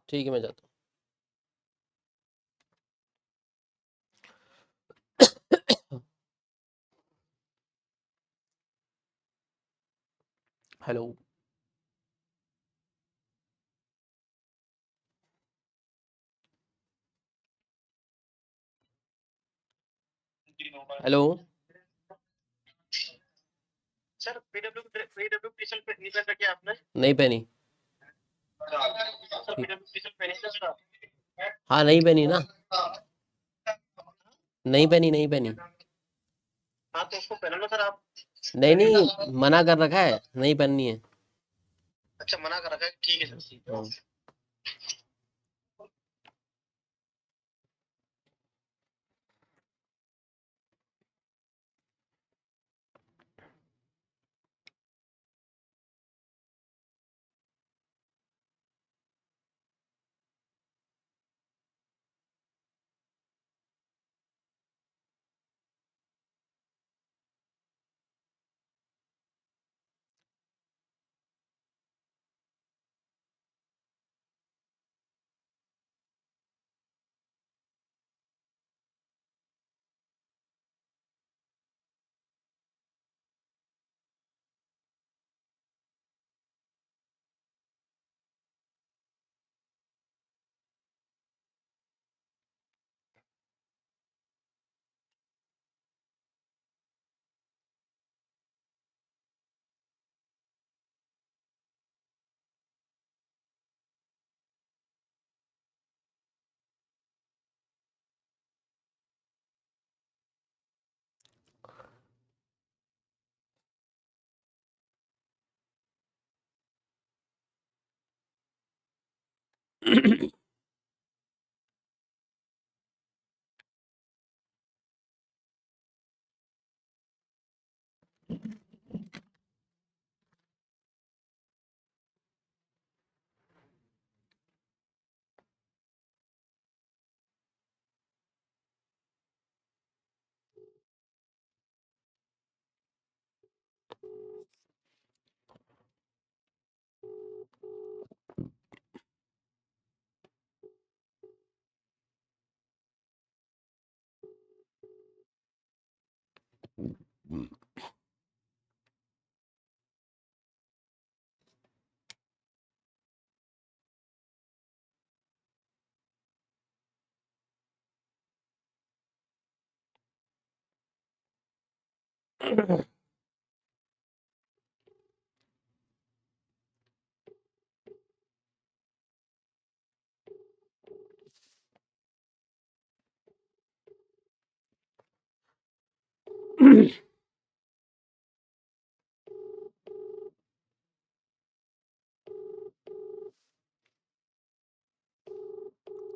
ठीक है, मैं जाता हूँ। Hello, hello. Sir PW T shirt नहीं पहन रखी आपने? नहीं पहनी। हाँ, नहीं पहनी ना, नहीं पहनी, नहीं पहनी। हाँ तो उसको पहन लो सर आप। नहीं नहीं, मना कर रखा है, नहीं पहननी है। अच्छा, मना कर रखा है, ठीक है सर।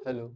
हेलो।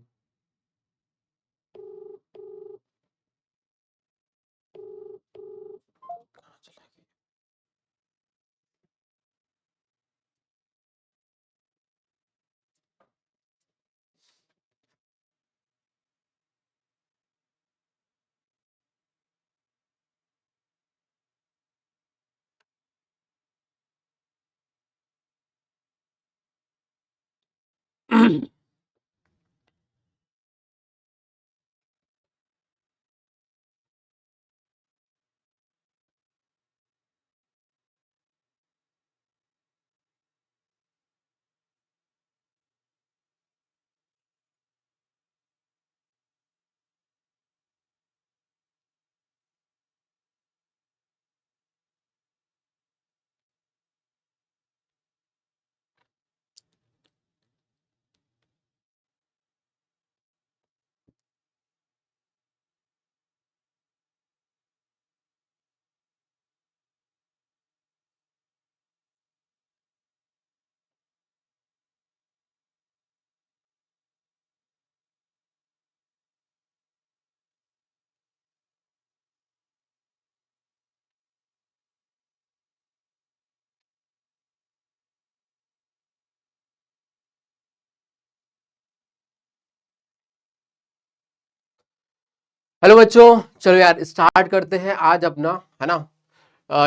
हेलो बच्चों, चलो यार स्टार्ट करते हैं आज अपना, है ना,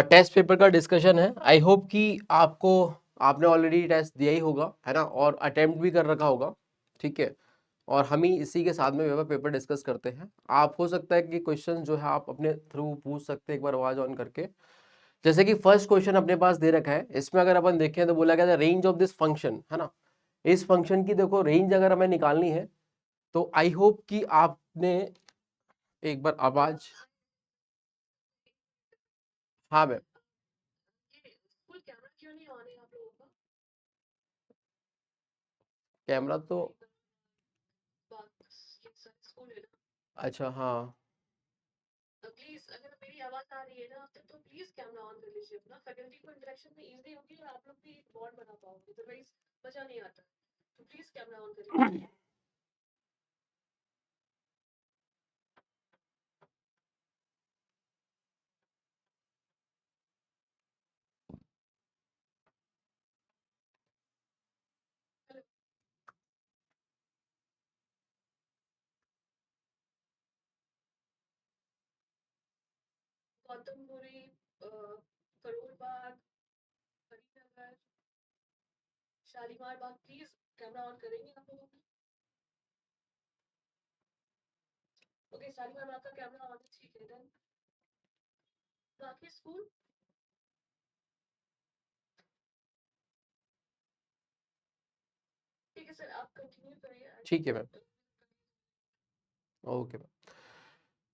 टेस्ट पेपर का डिस्कशन है। आई होप कि आपको आपने ऑलरेडी टेस्ट दिया ही होगा, है ना, और अटेम्प्ट भी कर रखा होगा, ठीक है। और हम ही इसी के साथ में पेपर डिस्कस करते हैं। आप हो सकता है कि क्वेश्चन जो है आप अपने थ्रू पूछ सकते हैं एक बार आवाज ऑन करके। जैसे कि फर्स्ट क्वेश्चन अपने पास दे रखा है, इसमें अगर अपन देखें तो बोला गया था रेंज ऑफ दिस फंक्शन, है ना। इस फंक्शन की देखो रेंज अगर हमें निकालनी है तो आई होप कि आपने एक बार आवाज, हाँ मैम। कैमरा तो अच्छा, हाँ ठीक है मैम, ओके मैम।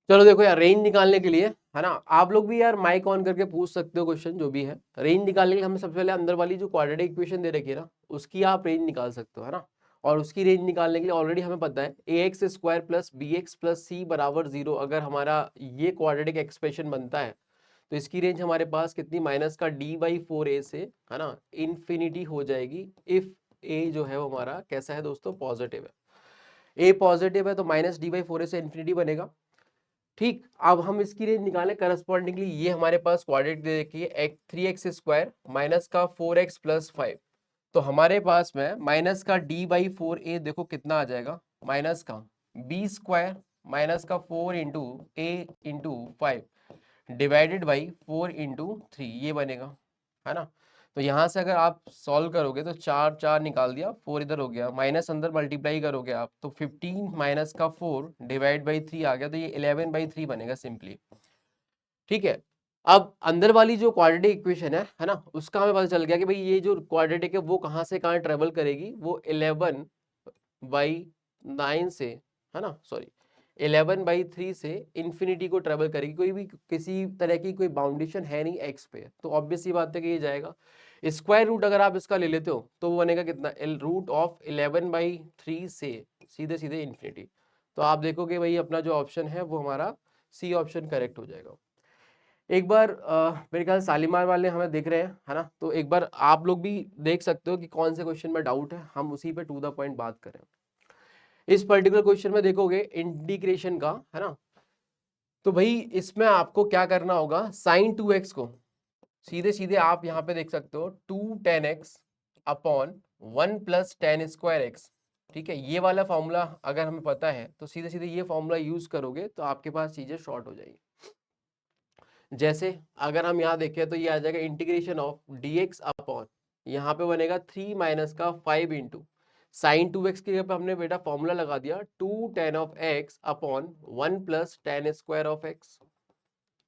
चलो देखो यार, रेंज निकालने के लिए, है ना, आप लोग भी यार माइक ऑन करके पूछ सकते हो क्वेश्चन जो भी है। रेंज निकालने के लिए हमें सबसे पहले अंदर वाली जो क्वाड्रेटिक इक्वेशन दे रखी है ना, उसकी आप रेंज निकाल सकते हो, है ना। और उसकी रेंज निकालने के लिए ऑलरेडी हमें पता है a x square plus b x plus c बराबर 0 अगर हमारा ये क्वाड्रेटिक एक्सप्रेशन बनता है तो इसकी रेंज हमारे पास कितनी, माइनस का डी बाई 4 ए से, है ना, इन्फिनिटी हो जाएगी इफ ए जो है वो हमारा कैसा है दोस्तों, पॉजिटिव है। ए पॉजिटिव है तो माइनस डी बाई 4 ए से इन्फिनिटी बनेगा। ठीक, अब हम इसकी रेंज निकालें करस्पॉन्डिंगली, ये हमारे पास क्वाड्रेटिक दे रखी है 3x स्क्वायर माइनस का 4x प्लस 5। तो हमारे पास में माइनस का d बाई 4a देखो कितना आ जाएगा, माइनस का b स्क्वायर माइनस का 4 into A into 5 divided by 4 into 3 ये बनेगा, है ना। तो यहां से अगर आप सॉल्व करोगे तो 4 4 निकाल दिया, 4 इधर हो गया, माइनस अंदर मल्टीप्लाई करोगे आप तो 15 माइनस का 4 डिवाइड बाई 3 आ गया, तो ये 11/3 बनेगा सिंपली। ठीक है, अब अंदर वाली जो क्वाड्रेटिक इक्वेशन है ना, उसका हमें पता चल गया कि भाई ये जो क्वाड्रेटिक है वो कहाँ से कहाँ ट्रेवल करेगी, वो 11/9 से, है ना, सॉरी 11/3 से इन्फिनिटी को ट्रेवल करेगी। कोई भी किसी तरह की कोई बाउंडेशन है नहीं एक्स पे, तो ऑब्वियस सी बात है कि ये जाएगा। स्क्वायर रूट अगर आप इसका ले लेते हो तो वो बनेगा कितना, रूट ऑफ 11/3 से सीधे सीधे इन्फिनिटी। तो आप देखोगे भाई अपना जो ऑप्शन है वो हमारा सी ऑप्शन करेक्ट हो जाएगा। एक बार मेरे ख्याल शालीमार वाले हमें देख रहे हैं, है ना, तो एक बार आप लोग भी देख सकते हो कि कौन से क्वेश्चन में डाउट है, हम उसी पे टू द पॉइंट बात करें। इस पर्टिकुलर क्वेश्चन में देखोगे इंटीग्रेशन का, है ना, तो भाई इसमें आपको क्या करना होगा, साइन 2x को सीधे सीधे आप यहाँ पे देख सकते हो 2 tan x upon 1 plus ten square x. ठीक है, ये वाला फॉर्मूला अगर हमें पता है तो सीधे सीधे ये फॉर्मूला यूज करोगे तो आपके पास चीजें शॉर्ट हो जाएगी। जैसे अगर हम यहाँ देखें तो ये आ जाएगा इंटीग्रेशन ऑफ dx अपॉन, यहाँ पे बनेगा 3 माइनस का 5 इंटू साइन 2x के ऊपर हमने बेटा फॉर्मूला लगा दिया 2 tan of x upon 1 plus ten square of x।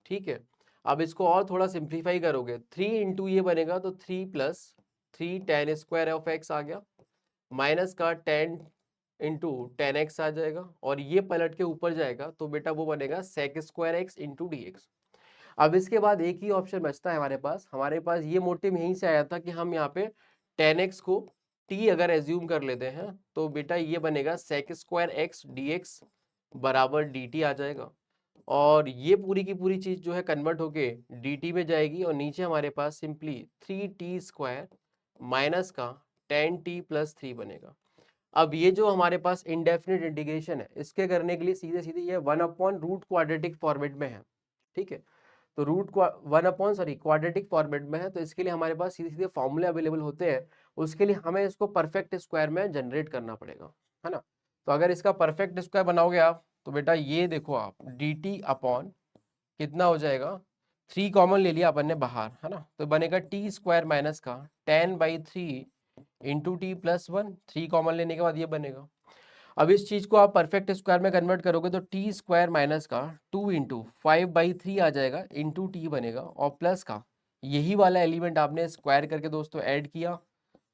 ठीक है, अब इसको और थोड़ा सिंप्लीफाई करोगे 3 इंटू ये बनेगा तो 3 plus 3 tan square of x आ गया, माइनस का 10 इंटू टेन एक्स आ जाएगा, और ये पलट के ऊपर जाएगा तो बेटा वो बनेगा sec square x into d x. अब इसके बाद एक ही ऑप्शन बचता है हमारे पास ये मोटिव यहीं से आया था कि हम यहाँ पे टेन एक्स को t अगर एज्यूम कर लेते हैं तो बेटा ये बनेगा sec square x d x बराबर डी टी आ जाएगा, और ये पूरी की पूरी चीज जो है कन्वर्ट होके डी टी में जाएगी, और नीचे हमारे पास सिंपली 3t² माइनस का 10t प्लस 3 बनेगा। अब ये जो हमारे पास इंडेफिनिट इंटीग्रेशन है इसके करने के लिए सीधे सीधे ये 1/रूट क्वाड्रेटिक फॉर्मेट में है। ठीक है, तो क्वाड्रेटिक फॉर्मेट में है, तो इसके लिए हमारे पास सीधे सीधे फॉर्मूले अवेलेबल होते हैं। उसके लिए हमें इसको परफेक्ट स्क्वायर में जनरेट करना पड़ेगा, है ना। तो अगर इसका परफेक्ट स्क्वायर बनाओगे आप तो बेटा ये देखो आप dt अपॉन कितना हो जाएगा 3 कॉमन ले लिया अपन ने बाहर, है ना, तो बनेगा टी स्क्वायर माइनस का 10/3 इंटू टी प्लस 1। 3 कॉमन लेने के बाद ये बनेगा। अब इस चीज को आप परफेक्ट स्क्वायर में कन्वर्ट करोगे तो टी स्क्वायर माइनस का 2 इंटू 5/3 आ जाएगा, इंटू टी बनेगा, और प्लस का यही वाला एलिमेंट आपने स्क्वायर करके दोस्तों ऐड किया,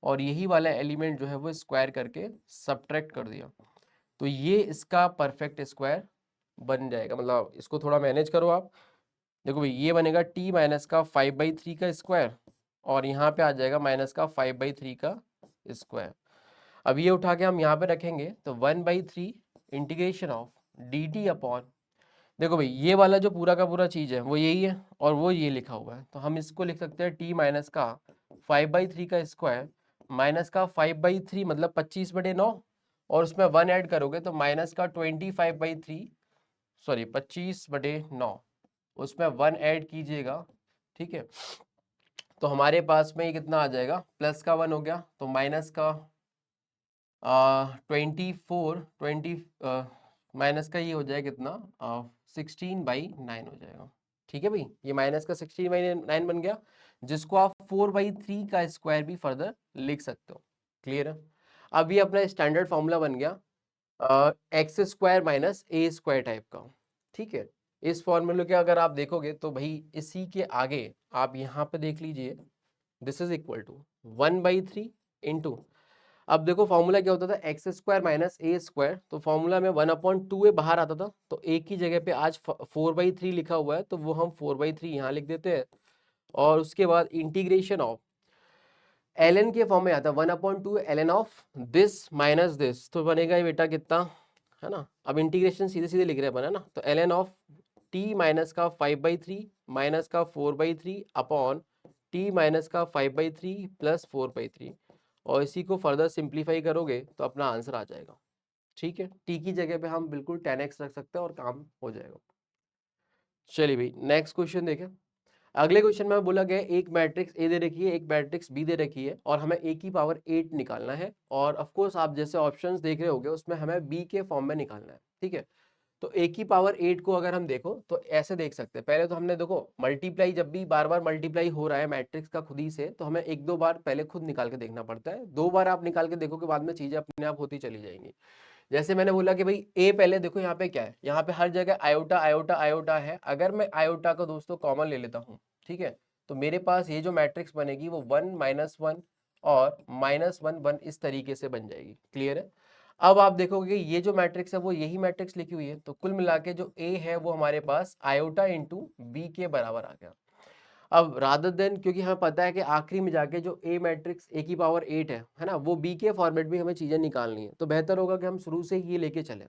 और यही वाला एलिमेंट जो है वो स्क्वायर करके सब्ट्रैक्ट कर दिया, तो ये इसका परफेक्ट स्क्वायर बन जाएगा। मतलब इसको थोड़ा मैनेज करो आप, देखो भाई ये बनेगा टी माइनस का 5/3 का स्क्वायर, और यहाँ पे आ जाएगा माइनस का 5/3 का स्क्वायर। अब ये उठा के हम यहाँ पे रखेंगे तो 1/3 integration of D T upon, देखो भाई ये वाला जो पूरा का पूरा चीज है वो यही है, और वो ये लिखा हुआ है, तो हम इसको लिख सकते हैं टी माइनस का 5/3 का स्क्वायर माइनस का 5/3 मतलब 25/9, और उसमें 1 ऐड करोगे तो माइनस का 25/3, सॉरी 25/9, उसमें 1 ऐड कीजिएगा, ठीक है, तो हमारे पास में ये कितना आ जाएगा, प्लस का 1 हो गया, तो माइनस का 20 माइनस का ये हो जाएगा कितना, 16/9 हो जाएगा। ठीक है भाई, ये माइनस का 16/9 बन गया, जिसको आप 4/3 का स्क्वायर भी फर्दर लिख सकते हो। क्लियर है? अब ये अपना स्टैंडर्ड फॉर्मूला बन गया x square minus a square type का। ठीक है, इस फॉर्मूले के अगर आप देखोगे तो भाई इसी के आगे आप यहाँ पे देख लीजिए, this is equal to 1/3 into, अब देखो फॉर्मूला क्या होता था, x square minus a square, तो फॉर्मूला में 1/2 बाहर आता था, तो एक ही जगह पे आज 4/3 लिखा हुआ है, तो वो हम 4/3 यहाँ लिख देते हैं, और उसके बाद इंटीग्रेशन ऑफ ln के फॉर्म में आता है 1/2 ln of this minus this, तो बनेगा ये बेटा कितना, है ना, अब इंटीग्रेशन सीधे सीधे लिख रहे हैं अपन, है ना, तो ln ऑफ t माइनस का 5/3 माइनस का 4/3 अपॉन t माइनस का 5/3 प्लस 4/3, और इसी को फर्दर सिंप्लीफाई करोगे तो अपना आंसर आ जाएगा। ठीक है, t की जगह पे हम बिल्कुल 10x रख सकते हैं और काम हो जाएगा। चलिए भाई नेक्स्ट क्वेश्चन देखें। अगले क्वेश्चन में बोला गया एक मैट्रिक्स ए दे रखी है, एक मैट्रिक्स बी दे रखी है, और हमें ए की पावर 8 निकालना है, और ऑफ कोर्स आप जैसे ऑप्शंस देख रहे होंगे उसमें हमें बी के फॉर्म में निकालना है। ठीक है, तो ए की पावर 8 को अगर हम देखो तो ऐसे देख सकते हैं, पहले तो हमने देखो मल्टीप्लाई, जब भी बार बार मल्टीप्लाई हो रहा है मैट्रिक्स का खुद ही से, तो हमें एक दो बार पहले खुद निकाल के देखना पड़ता है, 2 बार आप निकाल के देखो के बाद में चीजें अपने आप होती चली जाएंगी। जैसे मैंने बोला कि भाई ए, पहले देखो यहाँ पे क्या है, यहाँ पे हर जगह आयोटा आयोटा आयोटा है, अगर मैं आयोटा को दोस्तों कॉमन ले लेता हूँ, ठीक है, तो मेरे पास ये जो मैट्रिक्स बनेगी वो 1 -1 और -1 1 इस तरीके से बन जाएगी। क्लियर है? अब आप देखोगे ये जो मैट्रिक्स है वो यही मैट्रिक्स लिखी हुई है, तो कुल मिला के जो ए है वो हमारे पास आयोटा इंटू बी के बराबर आ गया। अब रादर देन, क्योंकि हमें पता है कि आखिरी में जाके जो ए मैट्रिक्स ए की पावर 8 है ना, वो बी के फॉर्मेट में हमें चीजें निकालनी है, तो बेहतर होगा कि हम शुरू से ही ये लेके चले।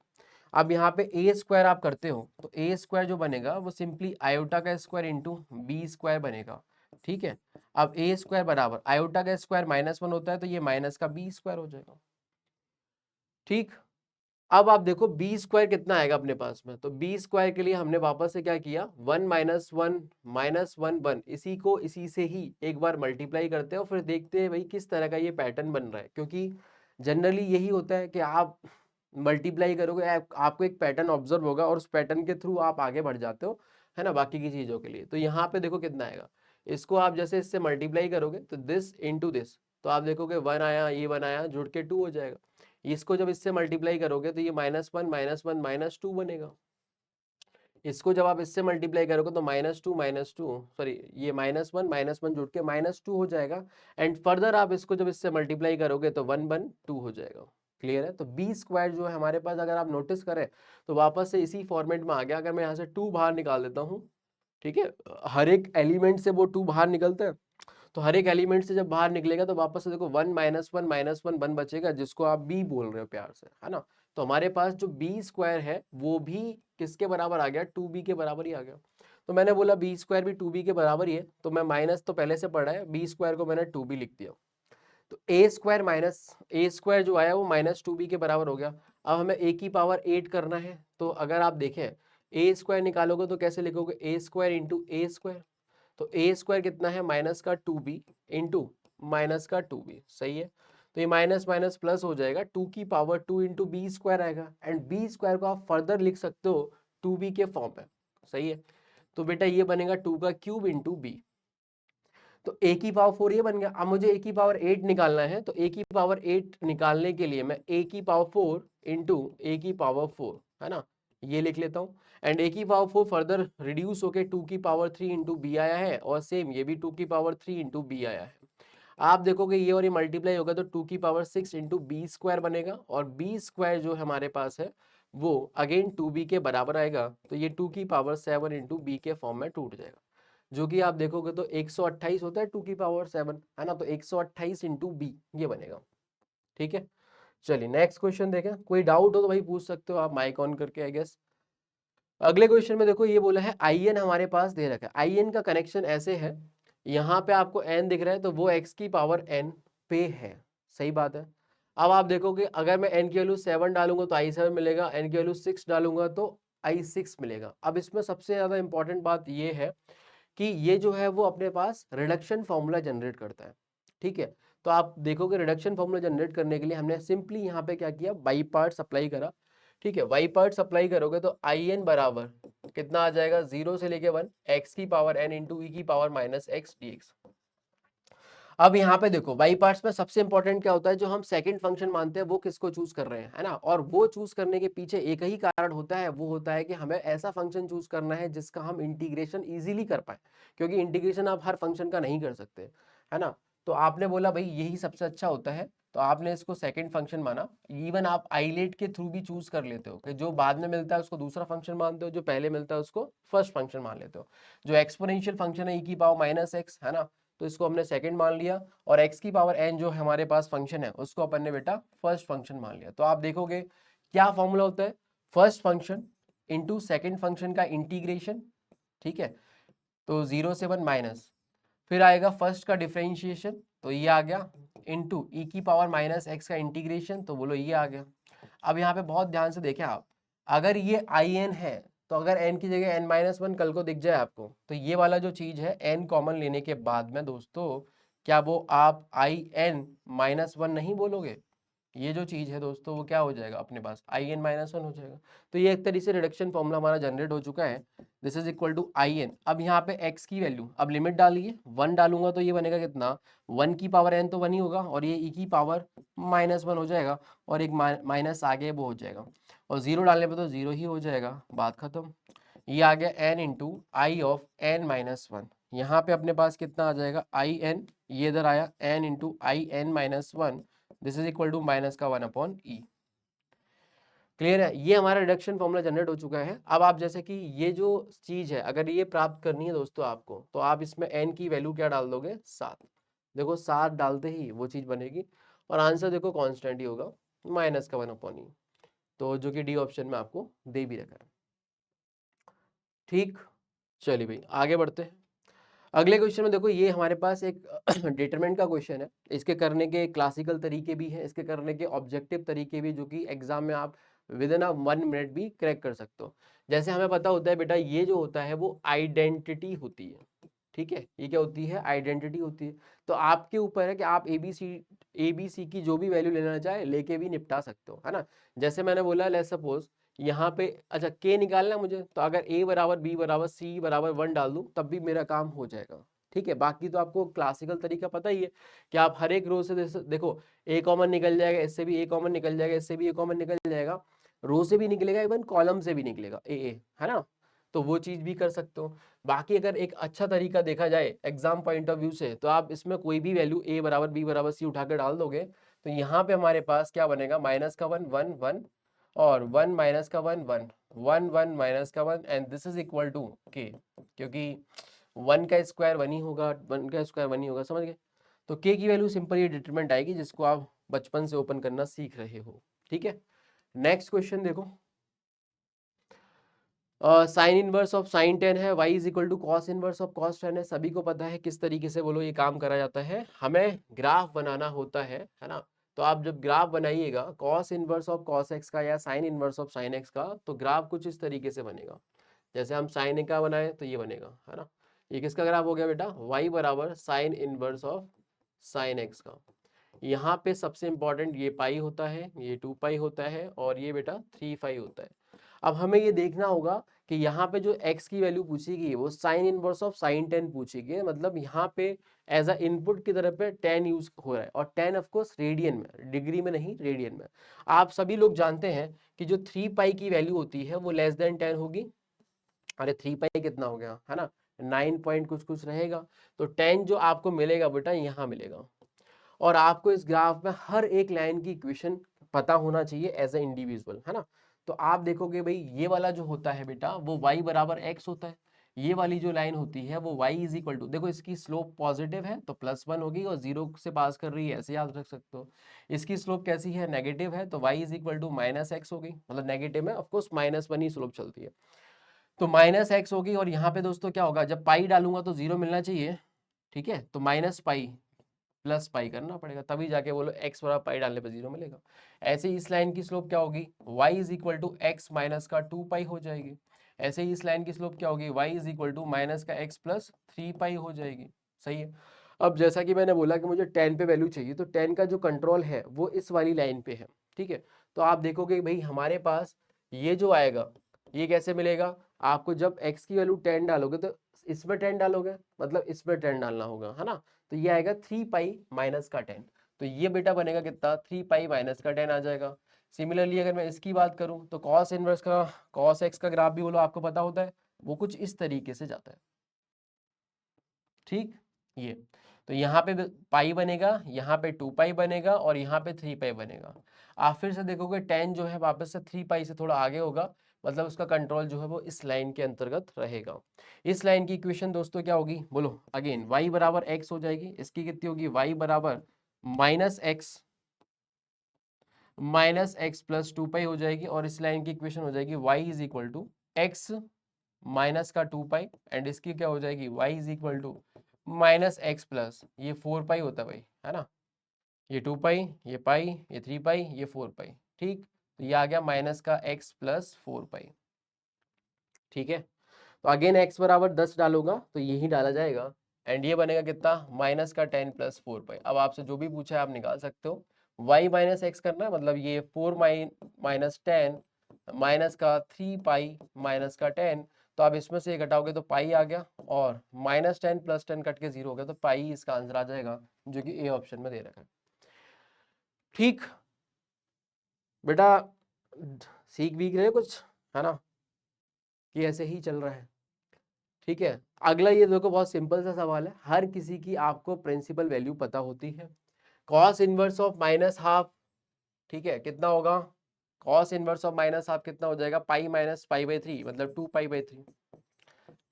अब यहाँ पे ए स्क्वायर आप करते हो तो ए स्क्वायर जो बनेगा वो सिंपली आयोटा का स्क्वायर इंटू बी स्क्वायर बनेगा। ठीक है, अब ए स्क्वायर बराबर आयोटा का स्क्वायर -1 होता है, तो ये माइनस का बी स्क्वायर हो जाएगा। ठीक, अब आप देखो बी स्क्वायर कितना आएगा अपने पास में, तो बी स्क्वायर के लिए हमने वापस से क्या किया, 1 -1 -1 1, इसी को इसी से ही एक बार मल्टीप्लाई करते हैं और फिर देखते हैं भाई किस तरह का ये पैटर्न बन रहा है, क्योंकि जनरली यही होता है कि आप मल्टीप्लाई करोगे, आपको एक पैटर्न ऑब्जर्व होगा और उस पैटर्न के थ्रू आप आगे बढ़ जाते हो, है ना, बाकी की चीजों के लिए। तो यहाँ पे देखो कितना आएगा, इसको आप जैसे इससे मल्टीप्लाई करोगे तो दिस इंटू दिस, तो आप देखोगे 1 आया, ये 1 आया, जुड़ के 2 हो जाएगा। इसको जब इससे मल्टीप्लाई करोगे तो ये -1 -1 -2 बनेगा। इसको जब आप इससे मल्टीप्लाई करोगे तो -2 सॉरी ये -1 जुड़ के -2 हो जाएगा, एंड फर्दर आप इसको जब इससे मल्टीप्लाई करोगे तो 1 1 2 हो जाएगा। क्लियर है? तो बी स्क्वायर जो है हमारे पास, अगर आप नोटिस करें तो वापस से इसी फॉर्मेट में आ गया। अगर मैं यहाँ से 2 बाहर निकाल देता हूँ, ठीक है, हर एक एलिमेंट से वो 2 बाहर निकलते हैं, तो हर एक एलिमेंट से जब बाहर निकलेगा तो वापस से देखो 1 -1 1 बचेगा, जिसको आप बी बोल रहे हो प्यार से, है ना। तो हमारे पास जो बी स्क्वायर है वो भी किसके बराबर आ गया, 2b के बराबर ही आ गया। तो मैंने बोला बी स्क्वायर भी 2b के बराबर ही है, तो मैं माइनस तो पहले से पढ़ा है, बी स्क्वायर को मैंने 2b लिख दिया, तो ए स्क्वायर माइनस ए स्क्वायर जो आया वो -2b के बराबर हो गया। अब हमें ए की पावर 8 करना है, तो अगर आप देखें ए स्क्वायर निकालोगे तो कैसे लिखोगे, ए स्क्वायर इंटू ए स्क्वायर, तो ए स्क्वायर कितना है, माइनस का 2b इंटू माइनस का 2b। सही है, तो ये माइनस माइनस प्लस हो जाएगा, 2 की पावर 2 इंटू बी स्क्वायर आएगा, एंड बी स्क्वायर को आप फर्दर लिख सकते हो 2b के फॉर्म में। सही है, तो बेटा ये बनेगा 2 का क्यूब इंटू बी, तो a की पावर 4 ये बन गया। अब मुझे a की पावर 8 निकालना है, तो a की पावर 8 निकालने के लिए मैं a की पावर 4 इंटू a की पावर 4, है ना, ये लिख लेता हूँ। एंड a की पावर 4 फर्दर रिड्यूस होके 2 की पावर 3 इंटू बी आया है, और सेम ये भी 2 की पावर 3 इंटू बी आया है। आप देखोगे ये और ये मल्टीप्लाई होगा तो 2 की पावर 6 इंटू बी स्क्वायर बनेगा, और बी स्क्वायर जो हमारे पास है वो अगेन 2b के बराबर आएगा, तो ये 2 की पावर 7 इंटू बी के फॉर्म में टूट जाएगा, जो कि आप देखोगे तो 128 होता है 2 की पावर 7, है ना, तो 128 इंटू बी ये बनेगा। ठीक है, चलिए नेक्स्ट क्वेश्चन देखें। कोई डाउट हो तो भाई पूछ सकते हो आप माइक ऑन करके, आई गेस। अगले क्वेश्चन में देखो ये बोला है आई एन हमारे पास दे रखा है। आई एन का कनेक्शन ऐसे है, यहाँ पे आपको एन दिख रहा है तो वो एक्स की पावर एन पे है, सही बात है। अब आप देखोगे अगर मैं एन की वैल्यू 7 डालूंगा तो i7 मिलेगा, एन की वैल्यू 6 डालूंगा तो i6 मिलेगा। अब इसमें सबसे ज्यादा इंपॉर्टेंट बात ये है कि ये जो है वो अपने पास रिडक्शन फॉर्मूला जनरेट करता है। ठीक है, तो आप देखोगे रिडक्शन फॉर्मूला जनरेट करने के लिए हमने सिंपली यहाँ पे क्या किया, बाई पार्ट्स अप्लाई करा। ठीक है, वाई पार्ट्स अप्लाई करोगे तो आई एन बराबर कितना आ जाएगा, 0 से लेके 1 एक्स की पावर एन इंटू ई की power minus x d x. अब यहाँ पे देखो वाई पार्ट्स में सबसे इंपॉर्टेंट क्या होता है, जो हम सेकंड फंक्शन मानते हैं वो किसको चूज कर रहे हैं, है ना, और वो चूज करने के पीछे एक ही कारण होता है, वो होता है कि हमें ऐसा फंक्शन चूज करना है जिसका हम इंटीग्रेशन इजीली कर पाए, क्योंकि इंटीग्रेशन आप हर फंक्शन का नहीं कर सकते, है ना। तो आपने बोला भाई यही सबसे अच्छा होता है, तो आपने इसको सेकंड फंक्शन माना। इवन आप आइलेट के थ्रू भी चूज कर लेते हो कि जो बाद में मिलता है उसको दूसरा फंक्शन मानते हो, जो पहले मिलता है उसको फर्स्ट फंक्शन मान लेते हो। जो एक्सपोनेंशियल फंक्शन है ई की पावर माइनस एक्स, है ना, तो इसको हमने सेकंड मान लिया, और x की पावर n जो हमारे पास फंक्शन है उसको अपन ने बेटा फर्स्ट फंक्शन मान लिया। तो आप देखोगे क्या फॉर्मूला होता है, first function into second function का इंटीग्रेशन। ठीक है, तो 0 से 1 माइनस, फिर आएगा फर्स्ट का डिफरेंशिएशन, तो ये आ गया, इंटू ई की पावर माइनस एक्स का इंटीग्रेशन, तो बोलो ये आ गया। अब यहाँ पे बहुत ध्यान से देखें आप, अगर ये आई एन है तो अगर एन की जगह एन माइनस वन कल को दिख जाए आपको, तो ये वाला जो चीज है एन कॉमन लेने के बाद में दोस्तों, क्या वो आप आई एन माइनस वन नहीं बोलोगे, ये जो चीज है दोस्तों वो क्या हो जाएगा अपने पास आई एन माइनस वन हो जाएगा। तो ये एक तरीके से रिडक्शन फॉर्मूला हमारा जनरेट हो चुका है, this is equal to I n. अब यहाँ पे एक्स की वैल्यू अब लिमिट डालिए, 1 डालूंगा तो ये बनेगा कितना, 1 की पावर एन तो 1 ही होगा, और ये ई की पावर माइनस वन हो जाएगा, और एक माइनस आगे वो हो जाएगा, और 0 डालने पे तो 0 ही हो जाएगा, बात खत्म। ये आ गया n into I of n minus one. यहाँ पे अपने पास कितना आ जाएगा आई एन, ये इधर आया n into I n minus one, this is equal to minus का 1 अपॉन ई। क्लियर है, ये हमारा रिडक्शन फॉर्मूला जनरेट हो चुका है। अब आप जैसे कि ये जो चीज है अगर ये प्राप्त करनी है दोस्तों आपको, तो आप इसमें n की वैल्यू क्या डाल दोगे, 7। देखो 7 डालते ही वो चीज बनेगी, और आंसर देखो कांस्टेंट ही होगा, माइनस का 1 अपॉन ई, तो जो कि डी ऑप्शन में आपको दे भी रखा है। ठीक, चलिए भाई आगे बढ़ते हैं। अगले क्वेश्चन में देखो ये हमारे पास एक डिटरमिनेंट का क्वेश्चन है। इसके करने के क्लासिकल तरीके भी हैं, इसके करने के ऑब्जेक्टिव तरीके भी, जो कि एग्जाम में आप विद इन 1 मिनट भी क्रैक कर सकते हो। जैसे हमें पता होता है बेटा ये जो होता है वो आइडेंटिटी होती है। ठीक है, ये क्या होती है, आइडेंटिटी होती है। तो आपके ऊपर है कि आप एबीसी की जो भी वैल्यू लेना चाहे लेके भी निपटा सकते हो, है ना। जैसे मैंने बोला लेट्स सपोज यहाँ पे अच्छा के निकालना है मुझे, तो अगर a बराबर b बराबर c बराबर 1 डाल दूं तब भी मेरा काम हो जाएगा। ठीक है, बाकी तो आपको क्लासिकल तरीका पता ही है कि आप हर एक रो से देखो a कॉमन निकल जाएगा, इससे भी a कॉमन निकल जाएगा, इससे भी a कॉमन निकल जाएगा, रो से भी निकलेगा, इवन कॉलम से भी निकलेगा ए, है ना। तो वो चीज भी कर सकते हो। बाकी अगर एक अच्छा तरीका देखा जाए एग्जाम पॉइंट ऑफ व्यू से, तो आप इसमें कोई भी वैल्यू a बराबर b बराबर c उठा कर डाल दोगे, तो यहाँ पे हमारे पास क्या बनेगा, माइनस का 1 1 1, और 1 माइनस का 1 1 1 1 माइनस का 1, and this is equal to k, क्योंकि 1 का स्क्वायर 1 ही होगा, 1 का स्क्वायर 1 ही होगा, समझ गए। तो के की वैल्यू सिंपल ये डिटरमिनेंट आएगी जिसको आप बचपन से ओपन करना सीख रहे हो। ठीक है, नेक्स्ट क्वेश्चन देखो, साइन इनवर्स ऑफ साइन 10 है, y is equal to cos inverse of cos 10 है। सभी को पता है किस तरीके से बोलो ये काम करा जाता है, हमें ग्राफ बनाना होता है ना। तो आप जब ग्राफ बनाइएगा cos inverse of cos x का या sign inverse of sine x का, तो ग्राफ कुछ इस तरीके से बनेगा। जैसे हम साइन का बनाए तो ये बनेगा, है ना। ये किसका ग्राफ हो गया बेटा, y बराबर sign inverse of sine x का। यहाँ पे सबसे इंपॉर्टेंट ये पाई होता है, ये 2 पाई होता है, और ये बेटा 3 पाई होता है। अब हमें ये देखना होगा कि यहाँ पे जो x की वैल्यू पूछेगी वो साइन इनवर्स ऑफ साइन 10 पूछेगी, मतलब यहाँ पे एज अ इनपुट की तरफ पे 10 यूज हो रहा है, और 10 ऑफ कोर्स रेडियन में, डिग्री में नहीं, रेडियन में। आप सभी लोग जानते हैं कि जो 3 पाई की वैल्यू होती है वो लेस देन 10 होगी। अरे 3 पाई कितना हो गया, है ना, 9 पॉइंट कुछ कुछ रहेगा। तो 10 जो आपको मिलेगा बेटा यहाँ मिलेगा। और आपको इस ग्राफ में हर एक लाइन की इक्वेशन पता होना चाहिए एज ए इंडिविजुअल, है ना। तो आप देखोगे भाई ये वाला जो होता है बेटा वो y बराबर x होता है, ये वाली जो लाइन होती है वो y इज इक्वल टू, देखो इसकी स्लोप पॉजिटिव है तो +1 होगी, और 0 से पास कर रही है ऐसे याद रख सकते हो। इसकी स्लोप कैसी है, नेगेटिव है, तो y is equal to -x होगी, मतलब नेगेटिव में ऑफकोर्स -1 ही स्लोप चलती है, तो -x होगी। और यहाँ पे दोस्तों क्या होगा, जब पाई डालूंगा तो 0 मिलना चाहिए, ठीक है, तो -पाई प्लस पाई करना पड़ेगा, तभी जाके बोलो x बराबर पाई डालने पे 0 मिलेगा। ऐसे ही इस लाइन की स्लोप क्या होगी, y is equal to x minus का 2 पाई हो जाएगी। ऐसे ही इस लाइन की स्लोप क्या होगी, y is equal to minus का x प्लस 3 पाई हो जाएगी। सही है। अब जैसा कि मैंने बोला कि मुझे 10 पे वैल्यू चाहिए, तो 10 का जो कंट्रोल है वो इस वाली लाइन पे है, ठीक है। तो आप देखोगे भाई हमारे पास ये जो आएगा ये कैसे मिलेगा आपको, जब x की वैल्यू 10 डालोगे तो इसमें 10 डालोगे, मतलब इसमें 10 डालना होगा, है ना। तो ये आएगा 3 पाई माइनस का 10, तो ये बेटा बनेगा कितना, 3 पाई माइनस का 10 आ जाएगा। सिमिलरली अगर मैं इसकी बात करूं तो कॉस इनवर्स का, कॉस एक्स का ग्राफ भी बोलो आपको पता होता है, वो कुछ इस तरीके से जाता है, ठीक। ये तो यहाँ पे पाई बनेगा, यहाँ पे 2 पाई बनेगा, और यहाँ पे 3 पाई बनेगा। आप फिर से देखोगे 10 जो है वापस से 3 पाई से थोड़ा आगे होगा, मतलब उसका कंट्रोल जो है वो इस लाइन के अंतर्गत रहेगा। इस लाइन की इक्वेशन दोस्तों क्या होगी बोलो, अगेन y बराबर x हो जाएगी, इसकी कितनी होगी, y बराबर माइनस एक्स प्लस 2 पाई हो जाएगी, और इस लाइन की इक्वेशन हो जाएगी y is equal to x minus का 2 पाई, एंड इसकी क्या हो जाएगी, y is equal to minus x plus, ये 4 पाई होता है भाई, है ना, ये 2 पाई, ये पाई, ये 3 पाई, ये 4 पाई, ठीक। तो ये आ गया माइनस का x प्लस 4 पाई, ठीक है। तो अगेन x बराबर 10 डालूंगा तो यही डाला जाएगा, एंड ये बनेगा कितना, माइनस का 10 प्लस 4 पाई। अब आपसे जो भी पूछा है आप निकाल सकते हो, y माइनस एक्स करना है, मतलब ये 4 माइनस 10 माइनस का 3 पाई माइनस का 10, तो आप इसमें से ये घटाओगे तो पाई आ गया, और -10 प्लस 10 कट के 0 हो गया, तो पाई इसका आंसर आ जाएगा, जो कि ए ऑप्शन में दे रखा है, ठीक। बेटा सीख भी रहे कुछ, है ना, कि ऐसे ही चल रहा है, ठीक है। अगला ये देखो बहुत सिंपल सा सवाल है, हर किसी की आपको प्रिंसिपल वैल्यू पता होती है, cos inverse of minus half, ठीक है, कितना होगा, cos inverse of minus half कितना हो जाएगा, पाई माइनस पाई बाई 3, मतलब 2 पाई बाई 3,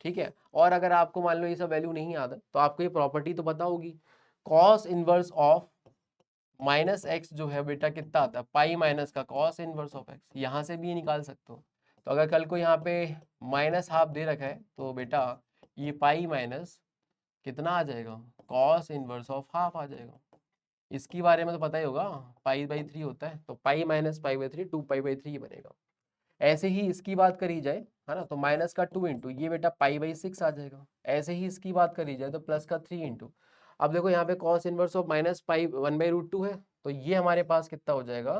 ठीक है। और अगर आपको मान लो ये सब वैल्यू नहीं याद है तो आपको ये प्रॉपर्टी तो पता होगी, cos inverse of minus x जो है बेटा कितना आता है, पाई माइनस का कॉस इनवर्स ऑफ एक्स, यहाँ से भी ये निकाल सकते हो। तो अगर कल को यहाँ पे माइनस हाफ दे रखा है तो बेटा ये पाई माइनस कितना आ जाएगा, कॉस इनवर्स ऑफ हाफ आ जाएगा। इसके बारे में तो पता ही होगा, पाई बाई 3 होता है, तो pi minus pi by 3 2 pi by 3 बनेगा। ऐसे ही इसकी बात करी जाए, है ना, तो माइनस का 2 इंटू ये बेटा पाई बाई 6 आ जाएगा। ऐसे ही इसकी बात करी जाए तो प्लस का 3 इंटू, अब देखो यहाँ पे cos inverse of minus pi 1/√2 है, तो ये हमारे पास कितना हो जाएगा,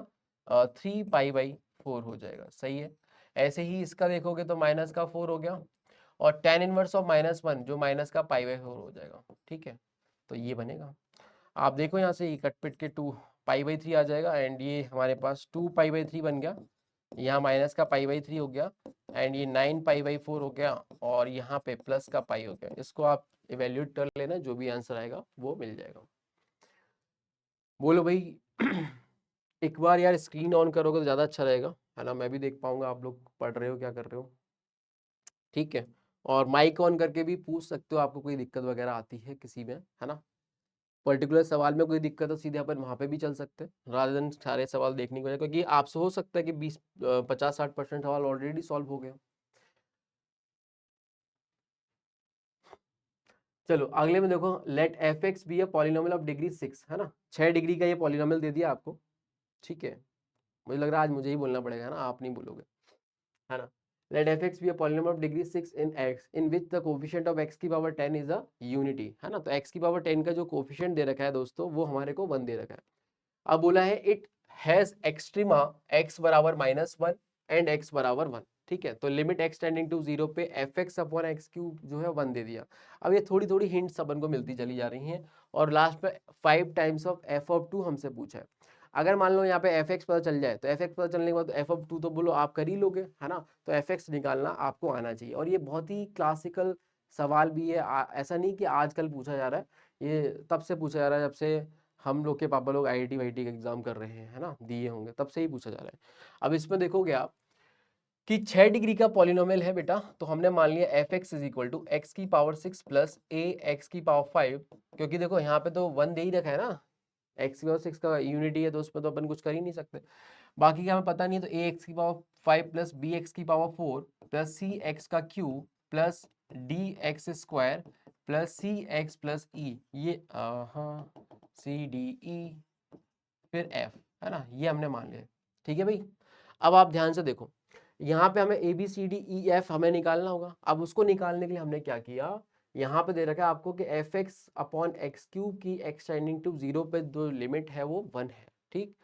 3 पाई बाई 4 हो जाएगा, सही है। ऐसे ही इसका देखोगे तो माइनस का 4 हो गया, और टेन इनवर्स ऑफ -1 जो माइनस का पाई बाई 4 हो जाएगा, ठीक है। तो ये बनेगा, आप देखो यहाँ से कट पिट के 2 पाई बाई 3 आ जाएगा, एंड ये हमारे पास 2 पाई बाई 3 बन गया, यहाँ माइनस का पाई बाई 3 हो गया, एंड ये 9 पाई बाई 4 हो गया, और यहाँ पे प्लस का पाई हो गया। इसको आप इवेल्यूट कर लेना, जो भी आंसर आएगा वो मिल जाएगा। बोलो भाई एक बार यार स्क्रीन ऑन करोगे तो ज़्यादा अच्छा रहेगा, है ना, मैं भी देख पाऊंगा आप लोग पढ़ रहे हो क्या कर रहे हो, ठीक है। और माइक ऑन करके भी पूछ सकते हो, आपको कोई दिक्कत वगैरह आती है किसी में, है ना, पर्टिकुलर सवाल में कोई दिक्कत हो सीधे अपन वहां पे भी चल सकते हैं, रादर देन सारे सवाल देखने की वजह, क्योंकि आपसे हो सकता है कि 50-60% सवाल ऑलरेडी सॉल्व हो गए। चलो अगले में देखो, let f x be a polynomial of degree 6, है ना, 6 डिग्री का ये पॉलिनोमियल दे दिया आपको, ठीक है। मुझे लग रहा है आज मुझे ही बोलना पड़ेगा, है ना, आप नहीं बोलोगे, है ना। Let f x be a polynomial of degree 6 in x in which the coefficient of x की पावर 10 इज अ यूनिटी, है ना। तो एक्स की पावर 10 का जो कोफिशिएंट दे रखा है दोस्तों वो हमारे को 1 दे रखा है। अब बोला है इट हैज एक्सट्रीमा x बराबर -1 एंड x बराबर 1, ठीक है, तो लिमिट एक्स टेंडिंग टू 0 पे F x upon x cube जो है 1 दे दिया। अब ये थोड़ी थोड़ी हिंट्स अपन को मिलती चली जा रही हैं और लास्ट पे 5 टाइम्स ऑफ एफ ऑफ 2 हमसे पूछा है। अगर मान लो यहाँ पे एफ एक्स पता चल जाए तो एफ एक्स पता चलने के बाद एफ ऑफ 2 तो बोलो आप कर ही लोगे, है ना, तो एफ एक्स निकालना आपको आना चाहिए। और ये बहुत ही क्लासिकल सवाल भी है, ऐसा नहीं कि आजकल पूछा जा रहा है, ये तब से पूछा जा रहा है जब से हम लोग के पापा लोग आईआईटी वाईटी का एग्जाम कर रहे हैं, है ना, दिए होंगे, तब से ही पूछा जा रहा है। अब इसमें देखोगे आप कि 6 डिग्री का पॉलिनोमियल है बेटा, तो हमने मान लिया f x is equal to x की पावर 6 प्लस ए एक्स की पावर 5, क्योंकि देखो यहाँ पे तो 1 दे ही रखा है ना, एक्स की पावर 6 का यूनिटी है तो उसमें तो अपन कुछ कर ही नहीं सकते, बाकी का हमें पता नहीं है, तो ए एक्स की पावर 5 प्लस बी एक्स की पावर 4 प्लस सी एक्स का cube plus d x square plus c x plus e, ये हाँ सी डी ई फिर एफ, है ना, ये हमने मान लिया। ठीक है भाई, अब आप ध्यान से देखो, यहाँ पे हमें a b c d e f हमें निकालना होगा। अब उसको निकालने के लिए हमने क्या किया, यहाँ पे दे रखा है आपको कि F x upon x cube की एक्स टेंडिंग टू 0 पे जो लिमिट है वो 1 है। ठीक,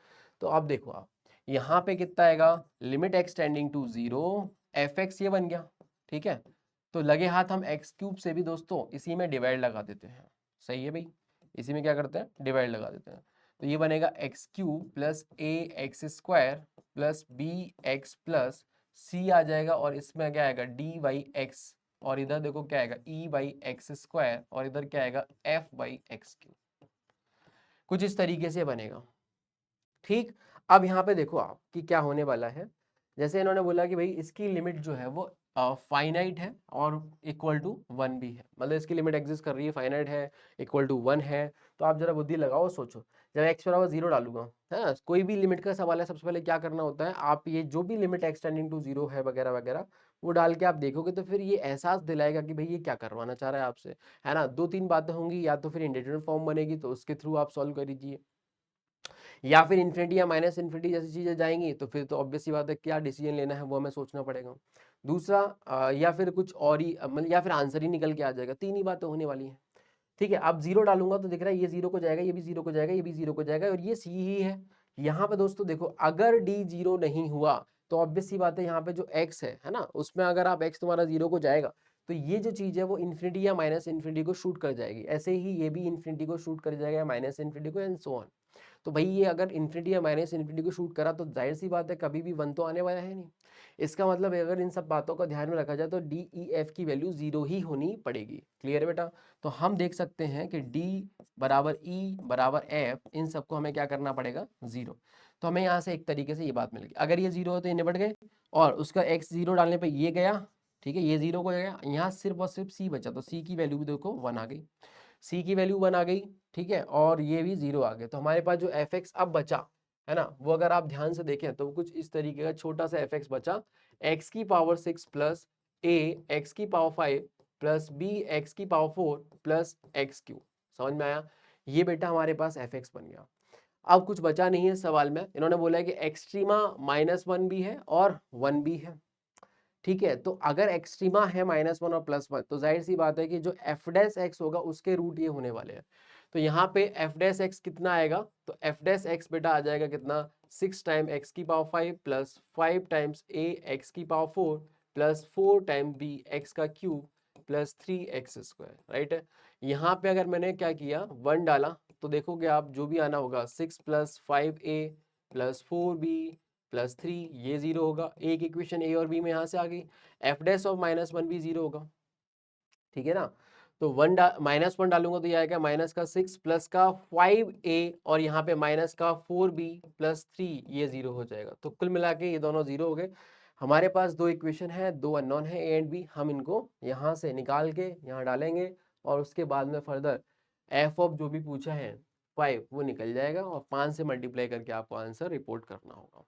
तो अब देखो आप यहाँ पे कितना आएगा, limit x tending to 0 f x ये बन गया। ठीक है, तो लगे हाथ हम एक्स क्यूब से भी दोस्तों इसी में डिवाइड लगा देते हैं। सही है भाई, इसी में क्या करते हैं, डिवाइड लगा देते हैं। तो ये बनेगा x cube plus a x square plus b x plus c आ जाएगा, और इसमें क्या आएगा डी वाई एक्स, और इधर देखो क्या आएगा ई वाई एक्स स्क्वायर, और इधर क्या आएगा एफ वाई एक्स क्यूब। कुछ इस तरीके से बनेगा। ठीक, अब यहाँ पे देखो आप कि क्या होने वाला है, जैसे इन्होंने बोला कि भाई इसकी लिमिट जो है वो फाइनाइट है और इक्वल टू 1 भी है, मतलब इसकी लिमिट एग्जिस्ट कर रही है, फाइनाइट है, इक्वल टू 1 है। तो आप जरा बुद्धि लगाओ, सोचो, जब एक्स बराबर 0 डालूंगा, है कोई भी लिमिट का सवाल है, सबसे पहले क्या करना होता है, आप ये जो भी लिमिट एक्स टेंडिंग टू 0 है वगैरह वगैरह वो डाल के आप देखोगे, तो फिर ये एहसास दिलाएगा कि भाई ये क्या करवाना चाह रहा है आपसे, है ना। 2-3 बातें होंगी, या तो फिर इंडेटर्मिनेट फॉर्म बनेगी तो उसके थ्रू आप सॉल्व कर लीजिए, या फिर इन्फिनिटी या माइनस इन्फिनिटी जैसी चीजें जाएंगी, तो फिर तो ऑब्वियस सी बात है क्या डिसीजन लेना है वो हमें सोचना पड़ेगा। दूसरा या फिर कुछ और ही मतलब या फिर आंसर ही निकल के आ जाएगा, 3 ही बातें होने वाली हैं। ठीक है, अब 0 डालूंगा तो दिख रहा है ये 0 को जाएगा, ये भी 0 को जाएगा, ये भी 0 को जाएगा, और ये सी ही है। यहाँ पे दोस्तों देखो, अगर डी 0 नहीं हुआ तो ऑब्वियस सी बात है यहाँ पे जो x है ना, उसमें अगर आप x तुम्हारा 0 को जाएगा तो ये जो चीज है वो इन्फिनिटी या माइनस इन्फिनिटी को शूट कर जाएगी, ऐसे ही ये भी इन्फिनिटी को शूट कर जाएगा या माइनस इन्फिनिटी को, एंड सो ऑन। तो भाई ये अगर इन्फिनिटी या माइनस इन्फिनिटी को शूट करा तो जाहिर सी बात है कभी भी 1 तो आने वाला है नहीं। इसका मतलब अगर इन सब बातों का ध्यान में रखा जाए तो डी ई एफ की वैल्यू 0 ही होनी पड़ेगी। क्लियर है बेटा, तो हम देख सकते हैं कि डी बराबर ई बराबर एफ, इन सबको हमें क्या करना पड़ेगा 0। तो हमें यहाँ से एक तरीके से ये बात मिल गई, अगर ये 0 है तो ये निपट गए, और उसका x 0 डालने पर ये गया। ठीक है, ये 0 को गया, यहाँ सिर्फ और सिर्फ c बचा, तो c की वैल्यू भी देखो 1 आ गई, c की वैल्यू 1 आ गई। ठीक है, और ये भी 0 आ गया, तो हमारे पास जो एफ एक्स अब बचा है ना, वो अगर आप ध्यान से देखें तो कुछ इस तरीके का छोटा सा एफ एक्स बचा, एक्स की पावर 6 प्लस ए एक्स की पावर 5 प्लस बी एक्स की पावर 4 प्लस एक्स क्यू। समझ में आया, ये बेटा हमारे पास एफ एक्स बन गया। अब कुछ बचा नहीं है सवाल में, इन्होंने बोला है कि एक्सट्रीमा -1 भी है और 1 भी है। ठीक है, तो अगर एक्सट्रीमा है -1 और +1 तो जाहिर सी बात है कि जो एफ डैश एक्स होगा उसके रूट ये होने वाले हैं। तो यहाँ पे एफ डैश एक्स कितना आएगा, तो एफ डैश एक्स बेटा आ जाएगा कितना, 6 टाइम एक्स की power 5 plus 5 times a x की power 4 plus 4 time b x का cube plus 3 x square. Right है, यहाँ पे अगर मैंने क्या किया 1 डाला तो देखोगे आप जो भी आना होगा 6 plus 5a plus 4b plus 3, ये 0 होगा, एक इक्वेशन ए और बी में यहाँ से आ गई, एफ डैश ऑफ -1 भी 0 होगा। ठीक है ना, तो -1 डालूंगा तो ये आएगा माइनस का 6 प्लस का 5a और यहाँ पे माइनस का 4b प्लस 3, ये 0 हो जाएगा। तो कुल मिला के ये दोनों 0 हो गए। हमारे पास 2 इक्वेशन है, 2 अननोन है ए एंड बी, हम इनको यहाँ से निकाल के यहाँ डालेंगे और उसके बाद में फर्दर एफ ऑफ जो भी पूछा है 5 वो निकल जाएगा, और 5 से मल्टीप्लाई करके आपको आंसर रिपोर्ट करना होगा।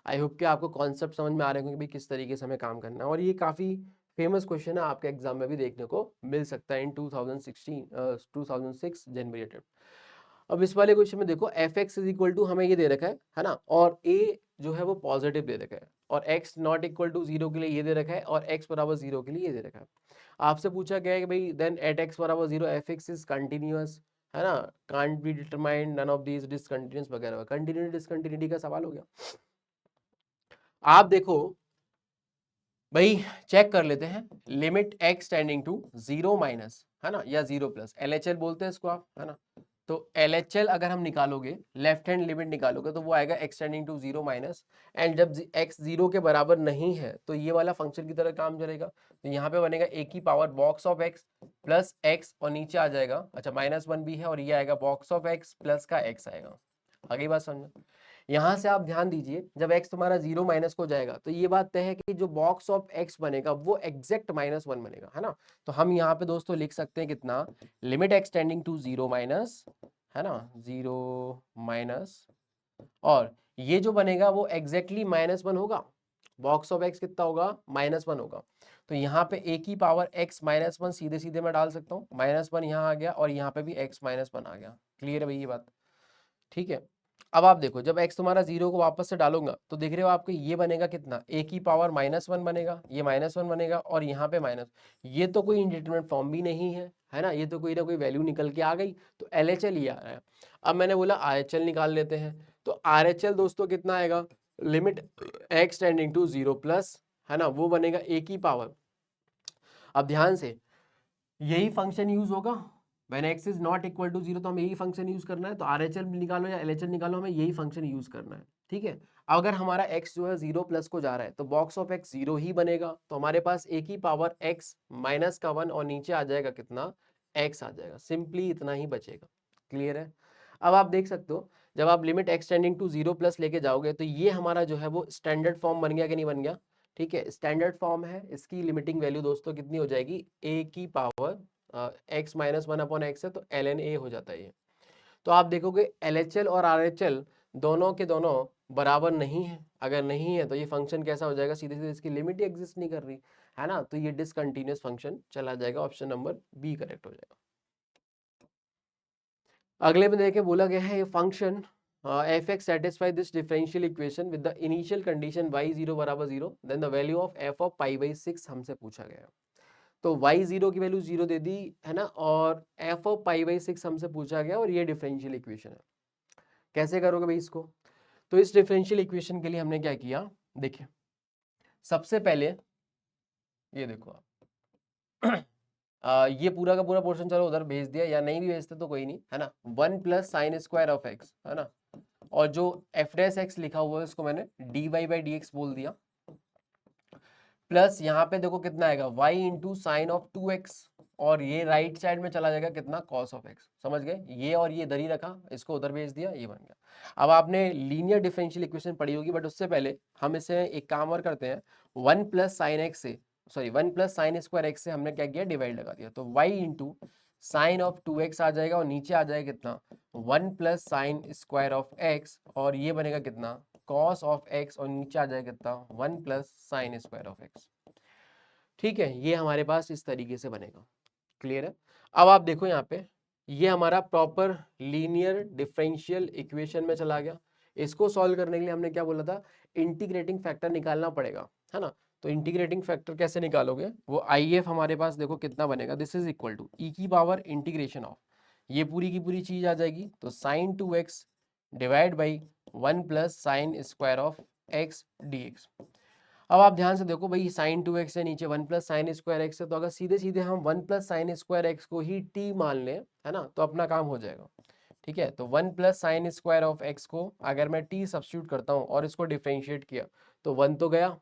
आई होप कि आपको कॉन्सेप्ट समझ में आ रहे होंगे कि भाई किस तरीके से हमें काम करना है, और ये काफ़ी फेमस क्वेश्चन है, आपके एग्जाम में भी देखने को मिल सकता है इन 2006 जनवरी अटेम्प्ट। अब इस वाले क्वेश्चन में देखो f x is equal to हमें ये दे रखा है ना, और ए जो है वो पॉजिटिव दे रखा है, और एक्स नॉट इक्वल टू 0 के लिए ये दे रखा है, और एक्स बराबर 0 के लिए ये दे रखा है। आपसे पूछा गया है कि भाई देन एट एक्स बराबर 0 एफ एक्स इज कंटिन्यूअस, है ना, can't be determined none of these discontinuous वगैरह, कंटिन्यूटी डिसकंटिन्यूटी का सवाल हो गया। आप देखो भाई चेक कर लेते हैं, limit x tending to 0 minus, है ना, या 0 प्लस, LHL बोलते हैं इसको आप, है ना। तो LHL अगर हम निकालोगे, लेफ्ट हैंड लिमिट निकालोगे, तो वो आएगा x tending to 0 minus, and जब x 0 के बराबर नहीं है तो ये वाला फंक्शन की तरह काम चलेगा। तो यहाँ पे बनेगा a की power box of x plus x, और नीचे आ जाएगा, अच्छा -1 भी है, और ये आएगा बॉक्स ऑफ x प्लस का x आएगा। आगे बात समझो। यहां से आप ध्यान दीजिए, जब x तुम्हारा 0 माइनस को जाएगा तो ये बात तय है कि जो बॉक्स ऑफ x बनेगा वो एग्जैक्ट -1 बनेगा, है ना। तो हम यहाँ पे दोस्तों लिख सकते हैं कितना, limit x tending to 0 minus, है ना, 0 माइनस, और ये जो बनेगा वो एग्जैक्टली -1 होगा। बॉक्स ऑफ x कितना होगा, -1 होगा। तो यहाँ पे a की पावर x -1 सीधे सीधे मैं डाल सकता हूँ, -1 यहाँ आ गया, और यहाँ पे भी x -1 आ गया। क्लियर है भाई ये बात, ठीक है। अब आप देखो, जब x तुम्हारा 0 को वापस से डालूंगा तो देख रहे हो आपको ये बनेगा कितना, a की पावर -1 बनेगा, ये -1 बनेगा, और यहाँ पे माइनस, ये तो कोई इंडिटरमिनेट फॉर्म भी नहीं है ना, ये तो कोई ना कोई वैल्यू निकल के आ गई, तो LHL ही आ रहा है। अब मैंने बोला RHL निकाल लेते हैं, तो RHL दोस्तों कितना आएगा, limit x tending to 0 plus, है ना, वो बनेगा a की पावर, अब ध्यान से यही फंक्शन यूज होगा, when x is not equal to 0, तो हमें यही फंक्शन यूज करना है। तो RHL निकालो या LHL निकालो, हमें यही फंक्शन यूज करना है, ठीक है। अगर हमारा x जो है 0 प्लस को जा रहा है तो बॉक्स ऑफ x 0 ही बनेगा, तो हमारे पास a की पावर x माइनस का 1, और नीचे आ जाएगा कितना, x आ जाएगा, सिंपली इतना ही बचेगा। क्लियर है। अब आप देख सकते हो, जब आप limit x tending to 0 plus लेके जाओगे तो ये हमारा जो है वो स्टैंडर्ड फॉर्म बन गया कि नहीं बन गया, ठीक है, स्टैंडर्ड फॉर्म है। इसकी लिमिटिंग वैल्यू दोस्तों कितनी हो जाएगी, a की पावर x -1 अपॉन x है, तो ln a हो जाता है ये। तो आप देखोगे LHL और RHL दोनों के दोनों बराबर नहीं है, अगर नहीं है तो ये फंक्शन कैसा हो जाएगा, सीधे सीधे इसकी लिमिट ही एग्जिस्ट नहीं कर रही, है ना, तो ये डिसकंटिन्यूअस फंक्शन चला जाएगा, ऑप्शन नंबर बी करेक्ट हो जाएगा। अगले में देखे बोला गया है, ये function f(x) satisfy this differential equation with the initial condition y0 बराबर 0, then the value of f of π/6 हमसे पूछा गया। तो y0 की वैल्यू 0 दे दी, है ना, और f ऑफ π/6 हमसे पूछा गया, और ये डिफरेंशियल इक्वेशन है। कैसे करोगे भाई इसको, तो इस डिफरेंशियल इक्वेशन के लिए हमने क्या किया, देखिए सबसे पहले ये देखो आप ये पूरा का पूरा पोर्शन चलो उधर भेज दिया, या नहीं भी भेजते तो कोई नहीं, है ना, 1 plus sine square of x, है ना, और जो एफ डैश एक्स लिखा हुआ है उसको मैंने dy/dx बोल दिया, प्लस यहाँ पे देखो कितना आएगा y into sine of 2x, और ये राइट साइड में चला जाएगा कितना, cos ऑफ x। समझ गए, ये और ये इधर ही रखा, इसको उधर भेज दिया, ये बन गया। अब आपने लीनियर डिफरेंशियल इक्वेशन पढ़ी होगी, बट उससे पहले हम इसे एक काम और करते हैं, 1 प्लस साइन एक्स से, sorry 1 plus sine square x से हमने क्या किया, डिवाइड लगा दिया, तो y into sine of 2x आ जाएगा, और नीचे आ जाएगा कितना, 1 plus sine square of x, और ये बनेगा कितना, cos ऑफ x, और नीचे आ जाएगा कितना, 1 plus sine square of x। ठीक है, ये हमारे पास इस तरीके से बनेगा। क्लियर है। अब आप देखो यहाँ पे, ये हमारा प्रॉपर लीनियर डिफरेंशियल इक्वेशन में चला गया। इसको सॉल्व करने के लिए हमने क्या बोला था, इंटीग्रेटिंग फैक्टर निकालना पड़ेगा, है ना। तो इंटीग्रेटिंग फैक्टर कैसे निकालोगे, वो IF हमारे पास देखो कितना बनेगा, दिस इज इक्वल टू ई की पावर इंटीग्रेशन ऑफ, ये पूरी की पूरी चीज आ जाएगी, तो sine 2x divide by 1 plus sine square of x dx। अब आप ध्यान से देखो भाई, साइन 2x है, नीचे 1 प्लस साइन स्क्वायर एक्स है, तो अगर सीधे सीधे हम 1 प्लस साइन स्क्वायर एक्स को ही t मान लें, है ना, तो अपना काम हो जाएगा। ठीक है, तो 1 plus sine square of x को अगर मैं t सब्स्टिट्यूट करता हूँ और इसको डिफरेंशिएट किया, तो 1 तो गया,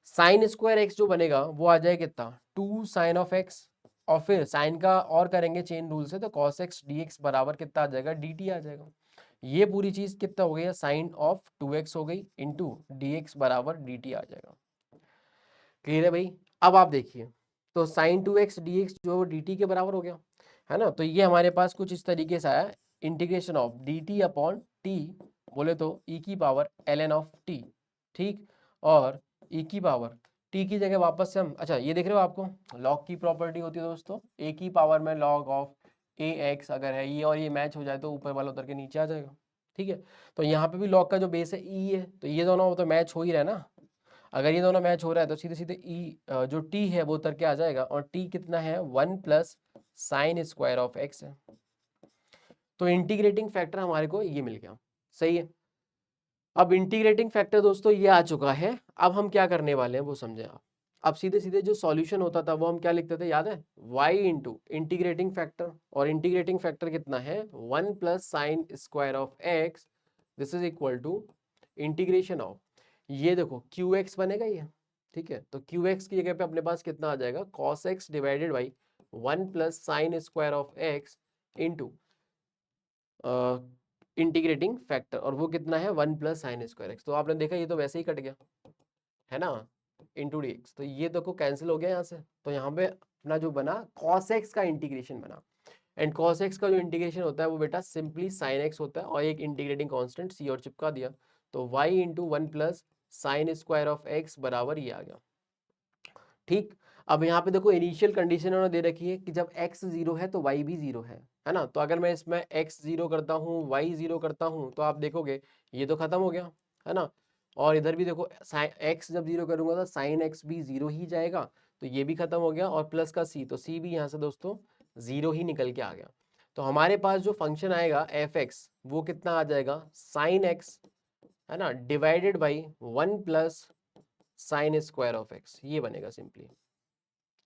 साइन स्क्वायर एक्स जो बनेगा वो आ जाएगा कितना, 2 साइन ऑफ एक्स, और फिर साइन का और करेंगे चेन रूल से, तो कॉस एक्स dx बराबर कितना आ जाएगा, dt आ जाएगा। ये पूरी चीज कितना हो गई, साइन ऑफ 2x हो गई, इंटू dx बराबर dt आ जाएगा। क्लियर है भाई। अब आप देखिए, तो साइन 2x dx जो dt के बराबर हो गया, है ना, तो ये हमारे पास कुछ इस तरीके से आया, integration of dt upon t, बोले तो e की पावर ln ऑफ t, ठीक, और e की पावर t की जगह वापस से हम, अच्छा ये देख रहे हो आपको लॉग की प्रॉपर्टी होती है दोस्तों, a की पावर में लॉग ऑफ ax, अगर है ये और ये मैच हो जाए तो ऊपर वाला उतर के नीचे आ जाएगा। ठीक है, तो यहाँ पे भी लॉग का जो बेस है e है, तो ये दोनों तो मैच हो ही रहा है ना, अगर ये दोनों मैच हो रहा है तो सीधे सीधे जो t है वो उतर के आ जाएगा, और t कितना है, 1 plus sine square of x है। तो इंटीग्रेटिंग फैक्टर हमारे को ये मिल गया, सही है। अब इंटीग्रेटिंग फैक्टर दोस्तों ये आ चुका है, अब हम क्या करने वाले हैं वो समझे आप। अब सीधे सीधे जो सॉल्यूशन होता था वो हम क्या लिखते थे, याद है, y इंटू इंटीग्रेटिंग फैक्टर, और इंटीग्रेटिंग फैक्टर कितना है, 1 plus sine square of x, this is equal to integration of, ये देखो qx बनेगा ये, ठीक है। तो qx की जगह पे अपने पास कितना आ जाएगा, cos x divided by 1 plus sine square of x into integrating factor, और वो कितना है 1 प्लस साइन स्क्वायर एक्स। तो आपने देखा ये तो वैसे ही कट गया है ना, इंटू डी एक्स, तो ये देखो कैंसिल हो गया यहाँ से। तो यहाँ पे अपना जो बना cos x का इंटीग्रेशन बना, एंड cos x का जो इंटीग्रेशन होता है वो बेटा सिंपली sin x होता है, और एक इंटीग्रेटिंग कांस्टेंट c और चिपका दिया, तो y into 1 plus sine square of x बराबर ये आ गया, ठीक। अब यहाँ पे देखो इनिशियल कंडीशन उन्होंने दे रखी है कि जब x 0 है तो y भी 0 है ना। तो अगर मैं इसमें x 0 करता हूँ, y 0 करता हूँ, तो आप देखोगे ये तो खत्म हो गया है ना। और इधर भी देखो x जब 0 करूंगा तो साइन x भी 0 ही जाएगा, तो ये भी खत्म हो गया, और प्लस का c, तो c भी यहाँ से दोस्तों 0 ही निकल के आ गया। तो हमारे पास जो फंक्शन आएगा fx, वो कितना आ जाएगा, साइन x है ना, divided by 1 plus sine square of x, ये बनेगा सिंपली,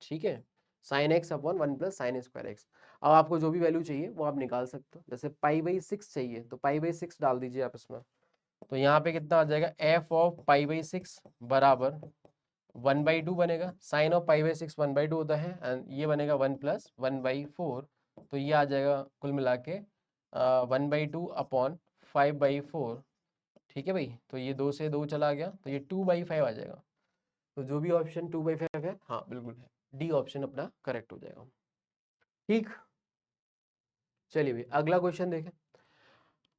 ठीक है। Sine x upon 1 plus sine square x. अब आपको जो भी वैल्यू चाहिए वो आप निकाल सकते हो, जैसे पाई बाई 6 चाहिए तो पाई बाई 6 डाल दीजिए आप इसमें, तो यहाँ पे कितना आ जाएगा, एफ ऑफ पाई बाई 6 बराबर 1/2 बनेगा, साइन ऑफ पाई बाई 6 1/2 होता है, एंड ये बनेगा 1 प्लस 1/4, तो ये आ जाएगा कुल मिला के 1/2 अपॉन 5/4, ठीक है भाई। तो ये 2 से 2 चला गया, तो ये 2/5 आ जाएगा। तो जो भी ऑप्शन 2/5 है, हाँ बिल्कुल है, डी ऑप्शन अपना करेक्ट हो जाएगा, ठीक। चलिए भाई अगला क्वेश्चन देखें।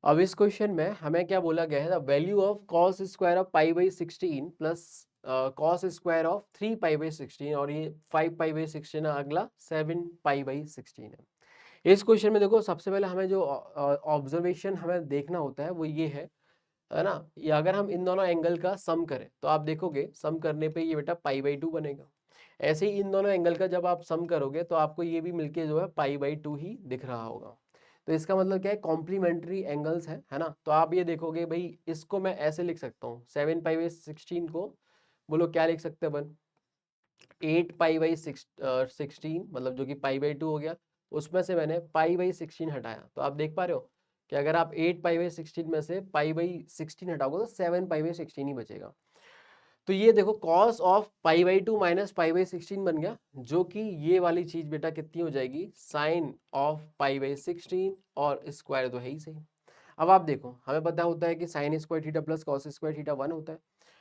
अब इस क्वेश्चन में हमें क्या बोला गया है, the value of cos square of pi by 16 plus cos square of 3 pi by 16, और ये 5 पाई बाई 16 है, अगला 7 पाई बाई 16 है। इस क्वेश्चन में देखो सबसे पहले हमें जो ऑब्जर्वेशन हमें देखना होता है वो ये है ना, ये अगर हम इन दोनों एंगल का सम करें तो आप देखोगे सम करने पे ये बेटा पाई बाई 2 बनेगा। ऐसे ही इन दोनों एंगल का जब आप सम करोगे तो आपको ये भी मिलके जो है पाई बाई 2 ही दिख रहा होगा। तो इसका मतलब क्या है, कॉम्प्लीमेंट्री एंगल्स है ना। तो आप ये देखोगे भाई, इसको मैं ऐसे लिख सकता हूँ, 7 पाई बाई 16 को बोलो क्या लिख सकते हैं अपन, 8 पाई बाई 16, मतलब जो कि पाई बाई 2 हो गया, उसमें से मैंने पाई बाई 16 हटाया, तो आप देख पा रहे हो कि अगर आप 8 पाई बाई 16 में से पाई बाई 16 हटाओगे तो 7 पाई बाई 16 ही बचेगा। तो ये देखो cos of pi by 2 minus pi by 16 बन गया, जो कि ये वाली चीज बेटा कितनी हो जाएगी, साइन ऑफ पाई बाई 16, और स्क्वायर तो है ही सही। अब आप देखो हमें पता होता है कि sign square theta plus cos square theta 1 होता है,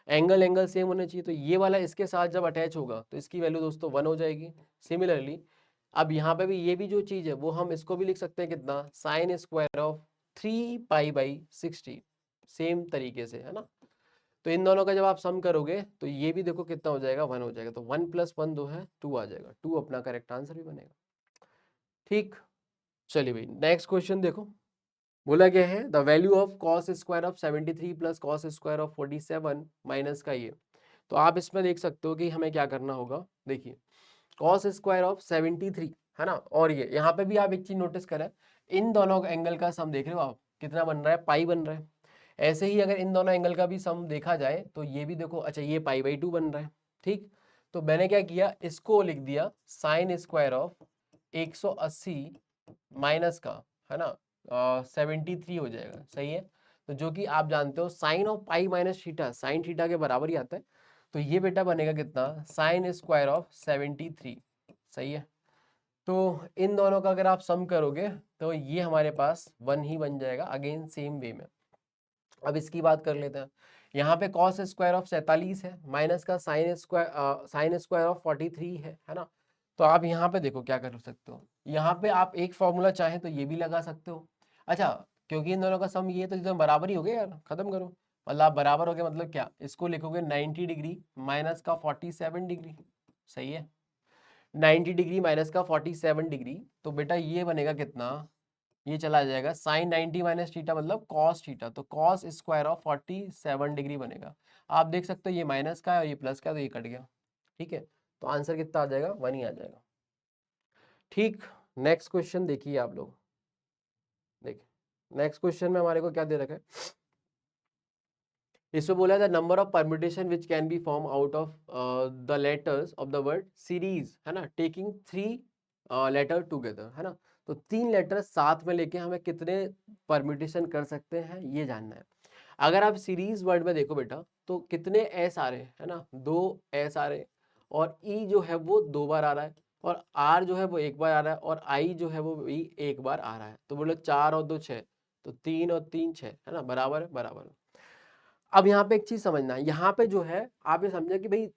एंगल एंगल सेम होना चाहिए, तो ये वाला इसके साथ जब अटैच होगा तो इसकी वैल्यू दोस्तों 1 हो जाएगी। सिमिलरली अब यहाँ पे भी ये भी जो चीज है वो हम इसको भी लिख सकते हैं कितना, sign square of 3 pi by 16, same तरीके से है ना। तो इन दोनों का जब आप सम करोगे तो ये भी देखो कितना हो जाएगा, 1 हो जाएगा, तो 1 प्लस 1 2 है, 2 आ जाएगा, 2 अपना करेक्ट आंसर भी बनेगा, ठीक। चलिए भाई नेक्स्ट क्वेश्चन देखो, बोला गया है the value of cos square of 73 plus cos square of 47 minus का ये। तो आप इसमें देख सकते हो कि हमें क्या करना होगा, देखिए कॉस स्क्वायर ऑफ 73 है ना, और ये यहाँ पे भी आप एक चीज नोटिस करें, इन दोनों एंगल का सम देख रहे हो आप कितना बन रहा है, पाई बन रहा है। ऐसे ही अगर इन दोनों एंगल का भी सम देखा जाए तो ये भी देखो, अच्छा ये पाई बाई 2 बन रहा है, ठीक। तो मैंने क्या किया, इसको लिख दिया साइन स्क्वायर ऑफ 180 माइनस का है ना 73 हो जाएगा, सही है। तो जो कि आप जानते हो sine of pi minus theta sine theta के बराबर ही आता है, तो ये बेटा बनेगा कितना, साइन स्क्वायर ऑफ 73, सही है। तो इन दोनों का अगर आप सम करोगे तो ये हमारे पास 1 ही बन जाएगा, अगेन सेम वे में। अब इसकी बात कर लेते हैं, यहाँ पे कॉस स्क्वायर ऑफ 47 है, माइनस का साइन स्क्वायर ऑफ 43 है ना। तो आप यहाँ पे देखो क्या कर सकते हो, यहाँ पे आप एक फॉर्मूला चाहे तो ये भी लगा सकते हो। अच्छा, क्योंकि इन दोनों का सम ये है तो एकदम बराबर ही हो गया यार, खत्म करो। मतलब आप बराबर हो गया मतलब क्या, इसको लिखोगे 90 डिग्री माइनस का 47 डिग्री, सही है। 90 डिग्री माइनस का 47 डिग्री, तो बेटा ये बनेगा कितना, ये चला जाएगा साइन 90 माइनस थीटा मतलब कॉस थीटा, तो कॉस स्क्वायर ऑफ 47 डिग्री बनेगा। आप देख सकते हो ये माइनस का है और ये प्लस का है, तो ये कट गया, ठीक है। तो आंसर कितना आ जाएगा, 1 ही आ जाएगा, ठीक। नेक्स्ट क्वेश्चन देखिए आप लोग, देखिए नेक्स्ट क्वेश्चन में हमारे को क्या दे रखा है, इसमें बोला था number of permutation which can be form out of the letters of the word series, है ना, टेकिंग 3 लेटर टुगेदर, है ना। तो 3 लेटर साथ में लेके हमें कितने परम्यूटेशन कर सकते हैं ये जानना है। अगर आप सीरीज वर्ड में देखो बेटा तो कितने एस आ रहे हैं, है ना, 2 एस आ रहे हैं, और ई जो है वो 2 बार आ रहा है, और आर जो है वो 1 बार आ रहा है, और आई जो है वो भी 1 बार आ रहा है। तो बोले 4 और 2 6, तो 3 और 3 6, है ना, बराबर है, बराबर है। अब यहाँ पे एक चीज समझना है, यहाँ पे जो है आप ये समझे कि भाई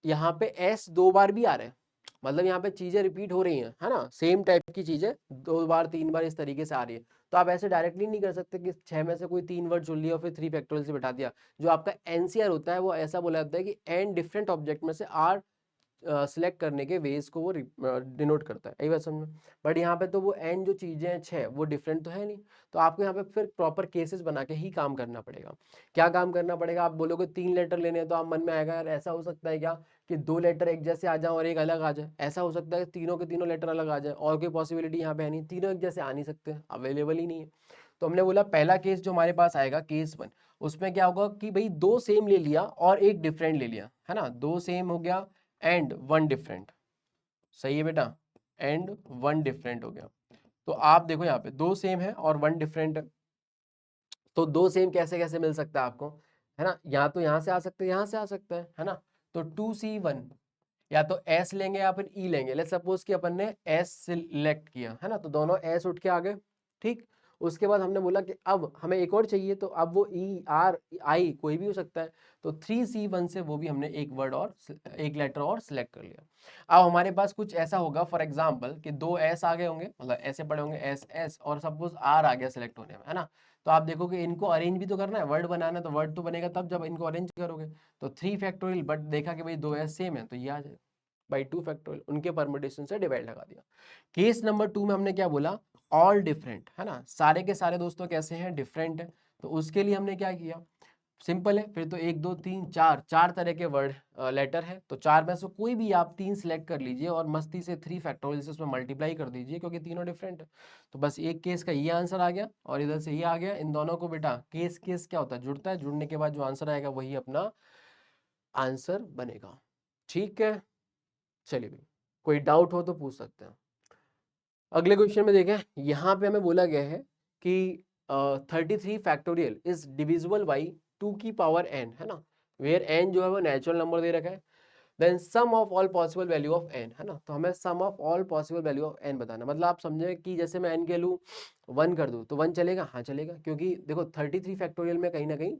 यहाँ पे एस 2 बार भी आ रहे हैं, मतलब यहाँ पे चीजें रिपीट हो रही हैं, है ना, सेम टाइप की चीजें 2 बार 3 बार इस तरीके से आ रही है। तो आप ऐसे डायरेक्टली नहीं कर सकते कि 6 में से कोई 3 वर्ड चुन लिया और फिर 3 फैक्टोरियल से बिठा दिया। जो आपका एनसीआर होता है वो ऐसा बोला जाता है कि एन डिफरेंट ऑब्जेक्ट में से आर सिलेक्ट करने के वेज को वो डिनोट करता है, यही बात समझ में। बट यहाँ पे तो वो एन जो चीजें हैं 6 वो डिफरेंट तो है नहीं, तो आपको यहाँ पे फिर प्रॉपर केसेस बना के ही काम करना पड़ेगा। क्या काम करना पड़ेगा, आप बोलोगे 3 लेटर लेने हैं तो आप मन में आएगा यार ऐसा हो सकता है क्या कि 2 लेटर एक जैसे आ जाए और एक अलग आ जाए, ऐसा हो सकता है तीनों के तीनों लेटर अलग आ जाए, और कोई पॉसिबिलिटी यहाँ पे है नहीं, तीनों एक जैसे आ नहीं सकते, अवेलेबल ही नहीं है। तो हमने बोला पहला केस जो हमारे पास आएगा केस 1, उसमें क्या होगा कि भाई 2 सेम ले लिया और एक डिफरेंट ले लिया, है ना, 2 सेम हो गया एंड 1 डिफरेंट, सही है बेटा, एंड 1 डिफरेंट हो गया। तो आप देखो यहाँ पे 2 सेम है और 1 डिफरेंट है, तो 2 सेम कैसे कैसे मिल सकता है आपको, है ना, या तो यहाँ से आ सकते हैं, यहाँ से आ सकते हैं, है ना। तो 2C1 या तो S लेंगे या फिर E लेंगे। लेट्स सपोज कि अपन ने S सिलेक्ट किया, है ना, तो दोनों S उठ के आ गए, ठीक। उसके बाद हमने बोला कि अब हमें एक और चाहिए, तो अब वो E R I कोई भी हो सकता है, तो 3C1 से वो भी हमने एक वर्ड और एक लेटर और सिलेक्ट कर लिया। अब हमारे पास कुछ ऐसा होगा फॉर एग्जाम्पल कि 2 S आ गए होंगे, मतलब ऐसे पड़े होंगे S S, और सपोज R आ गया सिलेक्ट होने में, है ना। तो आप देखोगे इनको अरेंज भी तो करना है, वर्ड बनाना है, तो वर्ड तो बनेगा तब जब इनको अरेंज करोगे। तो 3 फैक्टोरियल, बट देखा कि भाई 2 S सेम है तो ये आ जाएगा बाई 2 फैक्टोरियल, उनके परमुटेशन से डिवाइड लगा दिया। केस नंबर 2 में हमने क्या बोला, ऑल डिफरेंट, है ना, सारे के सारे दोस्तों कैसे हैं, डिफरेंट है। तो उसके लिए हमने क्या किया, सिंपल है, फिर तो 1 2 3 4 4 तरह के वर्ड लेटर है, तो 4 में से कोई भी आप 3 सिलेक्ट कर लीजिए और मस्ती से 3 फैक्टोरियल से उसमें मल्टीप्लाई कर दीजिए, क्योंकि तीनों डिफरेंट है। तो बस एक केस का ये आंसर आ गया और इधर से ये आ गया। इन दोनों को बेटा केस केस क्या होता है, जुड़ता है, जुड़ने के बाद जो आंसर आएगा वही अपना आंसर बनेगा, ठीक है। चलिए भाई, कोई डाउट हो तो पूछ सकते हैं। अगले क्वेश्चन में देखें, यहाँ पे हमें बोला गया है कि 33 फैक्टोरियल इज डिविजिबल बाई 2 की पावर n, है ना, वेयर n जो है वो नेचुरल नंबर दे रखा है। Then sum of all possible value of n, है ना, तो हमें sum of all possible value of n बताना, मतलब आप समझे कि जैसे मैं n के लूँ 1 कर दूँ तो 1 चलेगा, हाँ चलेगा, क्योंकि देखो 33 फैक्टोरियल में कहीं ना कहीं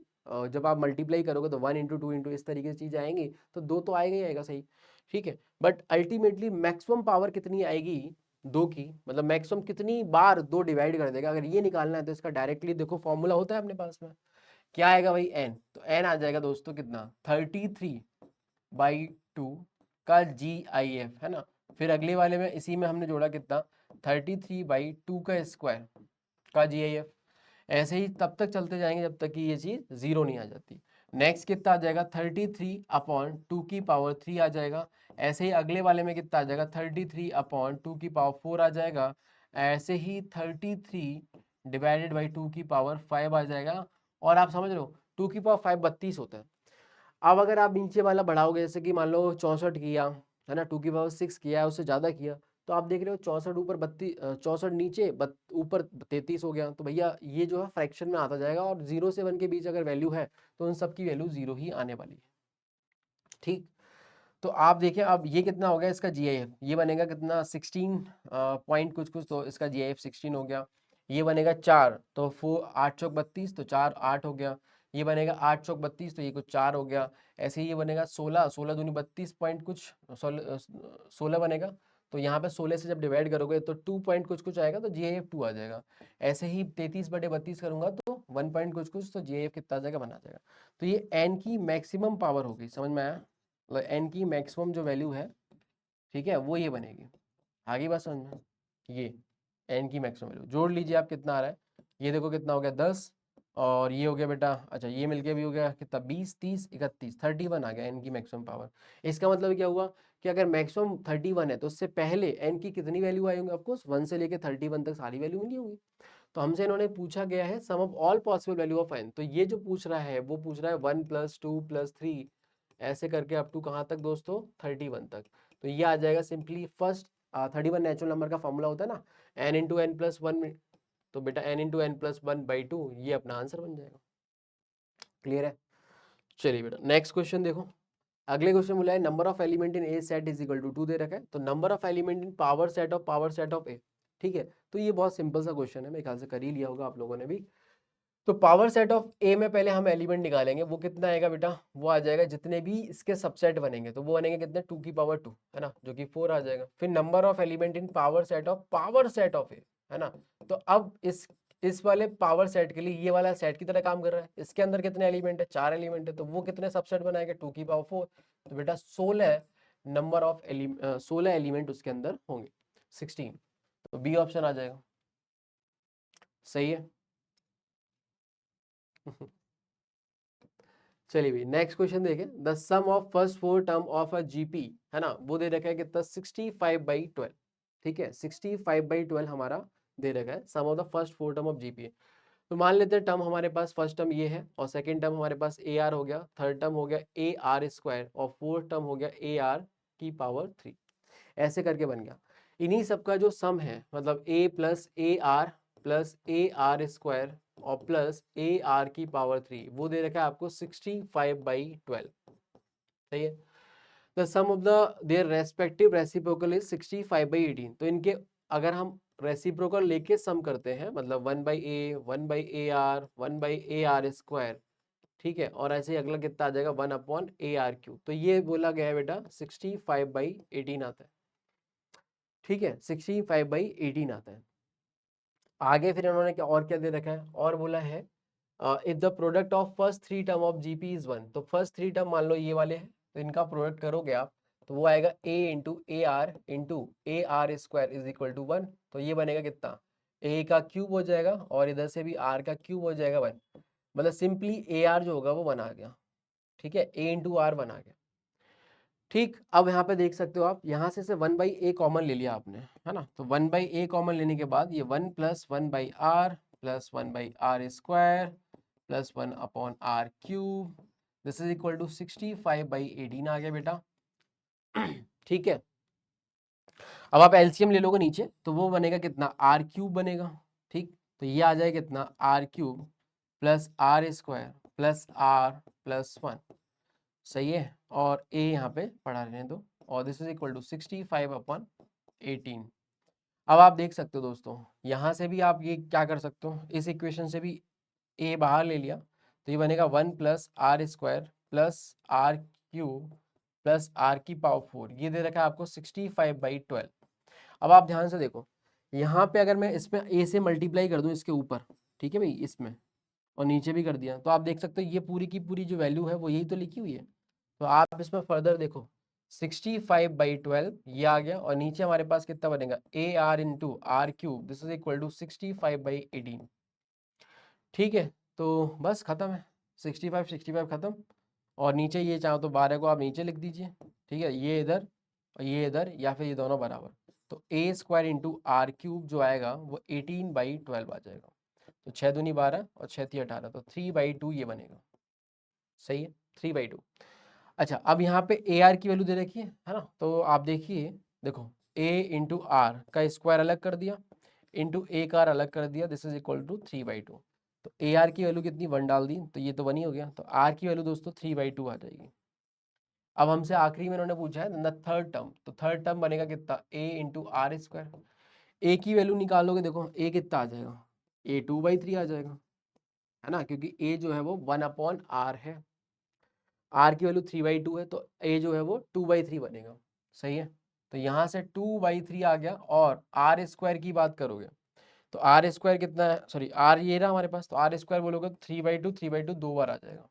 जब आप मल्टीप्लाई करोगे तो 1 इंटू 2 इंटू इस तरीके से चीज़ें आएंगी, तो 2 तो आएगा ही आएगा, सही, ठीक है। बट अल्टीमेटली मैक्सिमम पावर कितनी आएगी 2 की, मतलब मैक्सिमम कितनी बार 2 डिवाइड कर देगा, अगर ये निकालना है तो इसका डायरेक्टली देखो फॉर्मूला होता है अपने पास में, क्या आएगा भाई n, तो n आ जाएगा दोस्तों कितना 33/2 का GIF, है ना। फिर अगले वाले में इसी में हमने जोड़ा कितना 33/2 का स्क्वायर का GIF। ऐसे ही तब तक चलते जाएंगे जब तक कि ये चीज 0 नहीं आ जाती। नेक्स्ट कितना आ जाएगा 33/2 की पावर 3 आ जाएगा। ऐसे ही अगले वाले में कितना आ जाएगा 33/2 की पावर 4 आ जाएगा। ऐसे ही 33/2 की पावर 5 आ जाएगा। और आप समझ रहे हो 2 की पावर 5 32 होता है। अब अगर आप नीचे वाला बढ़ाओगे, जैसे कि मान लो 64 किया, है ना, 2 की पावर 6 किया, उससे ज़्यादा किया, तो आप देख रहे हो 64 ऊपर 32, 64 नीचे ऊपर 33 हो गया, तो भैया ये जो है फ्रैक्शन में आता जाएगा, और 0 से 1 के बीच अगर वैल्यू है तो उन सब की वैल्यू 0 ही आने वाली है, ठीक। तो आप देखिए अब ये कितना हो गया इसका GIF, ये बनेगा कितना 16 पॉइंट कुछ कुछ, तो इसका GIF 16 हो गया। ये बनेगा 4, तो 8 चौक 32, तो 4 8 हो गया। ये बनेगा 8 चौक 32, तो ये कुछ 4 हो गया। ऐसे ही ये बनेगा 16, 16 दूनी 32 पॉइंट कुछ 16 बनेगा। तो यहाँ पे 16 से जब डिवाइड करोगे तो 2 पॉइंट कुछ कुछ आएगा, तो GIF 2 आ जाएगा। ऐसे ही 33/32 करूंगा तो 1 पॉइंट कुछ कुछ, तो GIF कितना आ जाएगा, बना जाएगा। तो ये n की मैक्सिमम पावर होगी, समझ में आया, मतलब n की मैक्सिमम जो वैल्यू है, ठीक है, वो ये बनेगी। आगे बात समझ में, ये n की मैक्सिमम वैल्यू जोड़ लीजिए आप, कितना आ रहा है, ये देखो कितना हो गया 10, और ये हो गया बेटा, अच्छा ये मिलके भी हो गया कितना 20 30 31 31 आ गया n की मैक्सिमम पावर। इसका मतलब क्या हुआ कि अगर मैक्सिमम 31 है तो उससे पहले n की कितनी वैल्यू आई होंगी, ऑफकोर्स 1 से लेके 31 तक सारी वैल्यू मिली होंगी। तो हमसे इन्होंने पूछा गया है sum of all possible value of n, तो ये जो पूछ रहा है वो पूछ रहा है 1 + 2 + 3 ऐसे करके अप टू कहाँ तक दोस्तों 31 तक। तो ये आ जाएगा सिंपली फर्स्ट 31 नेचुरल नंबर का फॉर्मूला होता है ना n × n+1, तो बेटा n × n+1/2 ये अपना आंसर बन जाएगा। क्लियर है? चलिए बेटा नेक्स्ट क्वेश्चन देखो। अगले क्वेश्चन बोला है number of element in a set is equal to 2 दे रखा है, तो number of element in power set of A. ठीक है, तो ये बहुत सिंपल सा क्वेश्चन है, मेरे ख्याल से कर ही लिया होगा आप लोगों ने भी। तो पावर सेट ऑफ ए में पहले हम एलिमेंट निकालेंगे, वो कितना आएगा बेटा, वो आ जाएगा जितने भी इसके सबसेट बनेंगे तो वो बनेंगे कितने 2 की पावर 2 है ना, जो कि 4 आ जाएगा। फिर number of element in power set of A है ना। तो अब इस वाले पावर सेट के लिए ये वाला सेट की तरह काम कर रहा है, इसके अंदर कितने एलिमेंट है 4 एलिमेंट है, तो वो कितने सबसेट बनाएगा 2 की पावर 4, तो बेटा 16 नंबर ऑफ 16 एलिमेंट उसके अंदर होंगे 16, तो बी ऑप्शन आ जाएगा। सही है। चलिए भी नेक्स्ट क्वेश्चन देखें। The sum of first 4 term of a GP है ना, वो दे रखा है कितना 65/12। ठीक है, 65/12 हमारा दे रखा है sum of the first 4 term of GP. तो मान लेते हैं टर्म हमारे पास फर्स्ट टर्म ये है और सेकंड टर्म हमारे पास ए आर हो गया, थर्ड टर्म हो गया AR² और फोर्थ टर्म हो गया AR⁻³ ऐसे करके बन गया। इन्हीं सबका जो सम है मतलब A+AR+AR² और +AR⁻³ वो दे रखा है आपको 65/12। सही है। The sum of the their respective reciprocal is 65/18। तो इनके अगर हम रेसिप्रोकल लेके सम करते हैं मतलब 1/A 1/AR 1/AR², ठीक है, और ऐसे ही अगला कितना आ जाएगा 1/AR³। तो ये बोला गया है बेटा 65/18 आता है। ठीक है, 65/18 आता है। आगे फिर इन्होंने क्या और क्या दे रखा है और बोला है if the product of first 3 term of GP is 1। तो फर्स्ट 3 टर्म मान लो ये वाले हैं, तो इनका प्रोडक्ट करोगे आप तो वो आएगा a × AR × AR² is equal to 1। तो ये बनेगा कितना a का क्यूब हो जाएगा और इधर से भी r का क्यूब हो जाएगा 1, मतलब सिंपली AR जो होगा वो 1 आ गया। ठीक है, a × R 1 आ गया। ठीक, अब यहाँ पे देख सकते हो आप, यहाँ से 1/A कॉमन ले लिया आपने है ना, तो 1/A कॉमन लेने के बाद ये 1 + 1/R + 1/R² + 1/R³ this is equal to 65/18 आ गया बेटा। ठीक है, अब आप एलसीएम ले लोगे नीचे तो वो बनेगा कितना R³ बनेगा। ठीक, तो ये आ जाएगा कितना R³ + R² + R + 1। सही है, और a यहाँ पे पढ़ा रहने दो और दिस इज इक्वल टू 65/18। अब आप देख सकते हो दोस्तों, यहाँ से भी आप ये क्या कर सकते हो, इस इक्वेशन से भी a बाहर ले लिया तो ये बनेगा 1 + R² + R³ + R⁻4। ये दे रखा है आपको 65/12। अब आप ध्यान से देखो, यहाँ पे अगर मैं इसमें a से मल्टीप्लाई कर दूं इसके ऊपर, ठीक है भाई, इसमें और नीचे भी कर दिया तो आप देख सकते हो ये पूरी की पूरी जो वैल्यू है वो यही तो लिखी हुई है। तो आप इसमें फर्दर देखो 65/12 ये आ गया और नीचे हमारे पास कितना बनेगा AR × R³ this is equal to 65/18। ठीक है, तो बस खत्म है, 65 खत्म। और नीचे ये चाहो तो 12 को आप नीचे लिख दीजिए। ठीक है, ये इधर और ये इधर या फिर ये दोनों बराबर, तो A² × R³ जो आएगा वो 18/12 आ जाएगा। तो 6 दूनी 12 और 6 × 18, तो 3/2 ये बनेगा। सही है, 3/2। अच्छा, अब यहाँ पे AR की वैल्यू दे रखी है ना, तो आप देखिए, देखो A × R का स्क्वायर अलग कर दिया इंटू A का R अलग कर दिया, दिस इज इक्वल टू 3/2। तो AR की वैल्यू कितनी 1 डाल दी तो ये तो 1 ही हो गया, तो R की वैल्यू दोस्तों 3/2 आ जाएगी। अब हमसे आखिरी में इन्होंने पूछा है थर्ड टर्म, तो थर्ड टर्म बनेगा कितना A × R²। A की वैल्यू निकालोगे, देखो A कितना आ जाएगा, A 2/3 आ जाएगा है ना, क्योंकि A जो है वो 1/R है, R की वैल्यू 3/2 है, तो A जो है वो 2/3 बनेगा। सही है, तो यहाँ से 2/3 आ गया। और R² की बात करोगे तो R² कितना है, सॉरी R ये रहा हमारे पास, तो R² बोलोगे तो 3/2 दो बार आ जाएगा।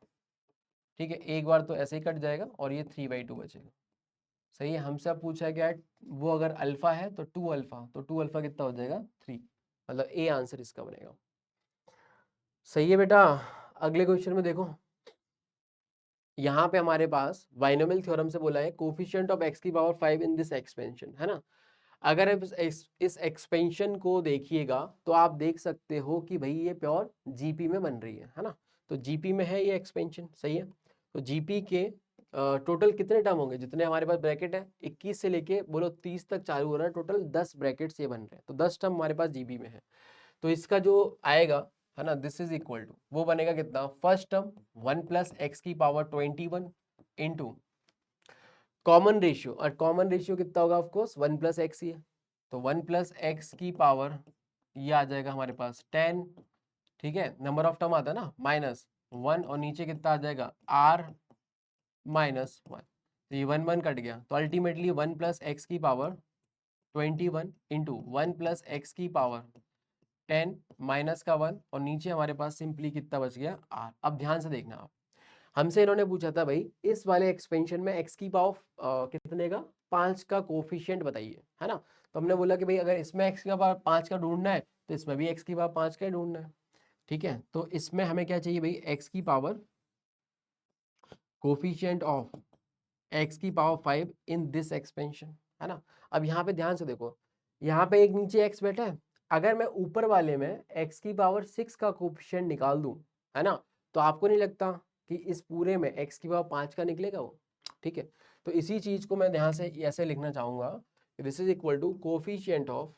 ठीक है, एक बार तो ऐसे ही कट जाएगा और ये 3/2 बचेगा। सही है, हमसे अब पूछा गया है वो अगर अल्फा है तो 2 अल्फा, तो 2 अल्फा कितना हो जाएगा 3, मतलब ए आंसर इसका बनेगा। सही है बेटा। अगले क्वेश्चन में देखो, यहाँ पे हमारे पास बाइनोमियल थ्योरम से बोला है कोफिशिएंट ऑफ x की पावर 5 इन दिस एक्सपेंशन है ना। अगर आप इस एक्सपेंशन को देखिएगा तो आप देख सकते हो कि भाई ये प्योर जीपी में बन रही है ना। तो जीपी में है ये एक्सपेंशन, सही है। तो जीपी के टोटल कितने टर्म होंगे, जितने हमारे पास ब्रैकेट है 21 से लेके बोलो 30 तक चालू हो रहा है, टोटल 10 ब्रैकेट्स ये बन रहे हैं, तो 10 टर्म हमारे पास जीबी में है। तो इसका जो आएगा है ना, दिस इज इक्वल टू वो बनेगा कितना, फर्स्ट टर्म 1 प्लस एक्स की पावर 21 इंटू कॉमन रेशियो, और कॉमन रेशियो कितना होगा ऑफकोर्स 1 प्लस एक्स ही है, तो 1 प्लस एक्स की पावर ये आ जाएगा हमारे पास 10, ठीक है। नंबर ऑफ टर्म आता है ना -1, और नीचे कितना आ जाएगा r -1, तो ये 1 1 कट गया, तो अल्टीमेटली 1 प्लस एक्स की पावर 21 इंटू 1 प्लस एक्स की पावर 10 माइनस का 1, और नीचे हमारे पास सिंपली कितना बच गया r। अब ध्यान से देखना आप, हमसे इन्होंने पूछा था भाई इस वाले एक्सपेंशन में x की पावर कितने का 5 का कोफिशिएंट बताइए, है ना। तो हमने बोला कि भाई अगर इसमें x का पावर 5 का ढूंढना है तो इसमें भी x की पावर 5 का ही ढूंढना है, ठीक है। तो इसमें हमें क्या चाहिए भाई, x की पावर कोफिशिएंट ऑफ x की पावर 5 इन दिस एक्सपेंशन, है ना। अब यहाँ पे ध्यान से देखो, यहाँ पे एक नीचे x बैठा है, अगर मैं ऊपर वाले में x की पावर 6 का कोफिशिएंट निकाल दूं, है ना, तो आपको नहीं लगता कि इस पूरे में x की पावर 5 का निकलेगा वो, ठीक है। तो इसी चीज को मैं ध्यान से ऐसे लिखना चाहूंगा, this is equal to coefficient of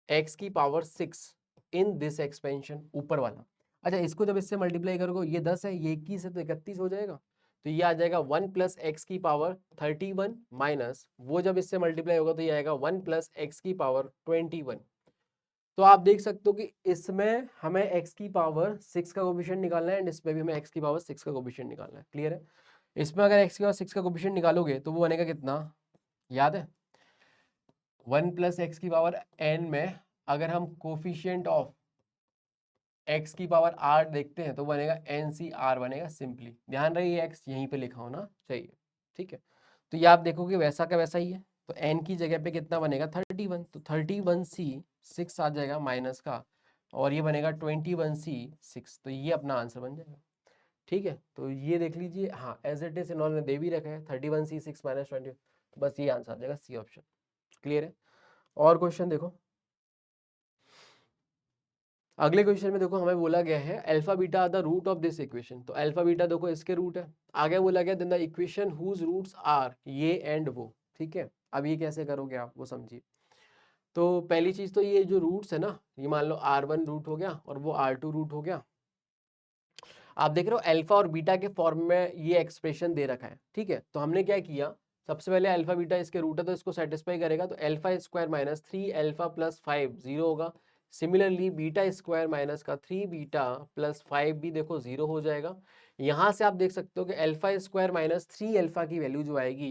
x की पावर 6 इन दिस एक्सपेंशन, ऊपर वाला। अच्छा, इसको जब इससे मल्टीप्लाई करोगे, ये 10 है, ये 21 है, तो 31 हो जाएगा, तो ये आ जाएगा 1 प्लस एक्स की पावर 31 माइनस वो जब इससे मल्टीप्लाई होगा तो ये आएगा 1 प्लस एक्स की पावर 21। तो आप देख सकते हो कि इसमें हमें x की पावर 6 का कोफिशिएंट निकालना है, एंड इसमें भी हमें x की पावर 6 का कोफिशिएंट निकालना है, क्लियर है। इसमें अगर x की पावर 6 का कोफिशिएंट निकालोगे तो वो बनेगा कितना, याद है 1 प्लस एक्स की पावर n में अगर हम कोफिशिएंट ऑफ x की पावर r देखते हैं तो बनेगा NCR बनेगा, सिंपली ध्यान रहे ये x यहीं पे लिखा होना चाहिए, ठीक है। तो ये आप देखोगे वैसा का वैसा ही है, तो n की जगह पे कितना बनेगा 31, तो 31c 6 आ जाएगा माइनस का, और ये बनेगा 21c 6, तो ये अपना आंसर बन जाएगा, ठीक है। तो ये देख लीजिए, हाँ एज इट इज इन्होंने दे भी रखा है 31c 6 माइनस 20, तो बस ये आंसर आ जाएगा सी ऑप्शन, क्लियर है। और क्वेश्चन देखो, अगले क्वेश्चन में देखो हमें बोला गया है alpha beta are the root of this equation, तो अल्फा बीटा देखो इसके रूट है, आगे बोला गया then the equation whose roots are ये एंड वो, ठीक है। अब ये कैसे करोगे आप वो समझिए। तो पहली चीज तो ये जो रूट्स है ना, ये मान लो R1 रूट हो गया और वो R2 रूट हो गया, आप देख रहे हो अल्फा और बीटा के फॉर्म में ये एक्सप्रेशन दे रखा है, ठीक है। तो हमने क्या किया, सबसे पहले अल्फा बीटा इसके रूट है तो इसको सेटिस्फाई करेगा, तो alpha square minus 3 alpha plus 5 zero होगा। सिमिलरली बीटा स्क्वायर माइनस का 3 बीटा प्लस 5 भी देखो जीरो हो जाएगा। यहाँ से आप देख सकते हो कि अल्फा स्क्वायर माइनस 3 अल्फा की वैल्यू जो आएगी,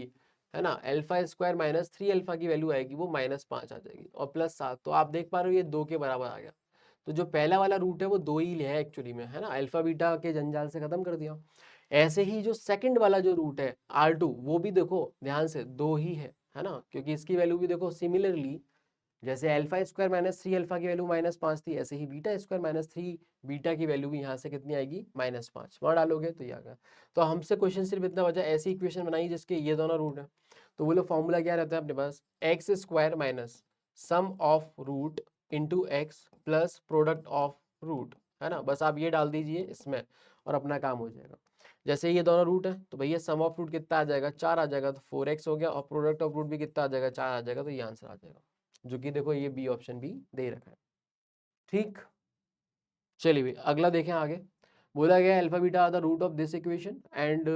है ना, अल्फा स्क्वायर माइनस 3 अल्फा की वैल्यू आएगी वो -5 आ जाएगी, और +7, तो आप देख पा रहे हो ये 2 के बराबर आ गया। तो जो पहला वाला रूट है वो 2 ही है एक्चुअली में, है ना, अल्फा बीटा के जंजाल से खत्म कर दिया। ऐसे ही जो सेकंड वाला जो रूट है R2 वो भी देखो ध्यान से 2 ही है ना, क्योंकि इसकी वैल्यू भी देखो सिमिलरली जैसे अल्फा स्क्वायर माइनस 3 अल्फा की वैल्यू -5 थी, ऐसे ही बीटा स्क्वायर माइनस 3 बीटा की वैल्यू भी यहाँ से कितनी आएगी -5, वहाँ डालोगे तो ये आ गया। तो हमसे क्वेश्चन सिर्फ इतना बचा, ऐसी इक्वेशन बनाई जिसके ये दोनों रूट है, तो बोलो फॉर्मूला क्या रहता है अपने पास, x square minus sum of root into x plus product of root, है ना। बस आप ये डाल दीजिए इसमें और अपना काम हो जाएगा। जैसे ये दोनों रूट है तो भैया सम ऑफ रूट कितना आ जाएगा 4 आ जाएगा, तो 4x हो गया, और प्रोडक्ट ऑफ रूट भी कितना आ जाएगा 4 आ जाएगा, तो ये आंसर आ जाएगा, जो कि देखो ये बी ऑप्शन भी दे रखा है, ठीक। चलिए भाई अगला देखें आगे, बोला गया alpha beta are the root of this equation and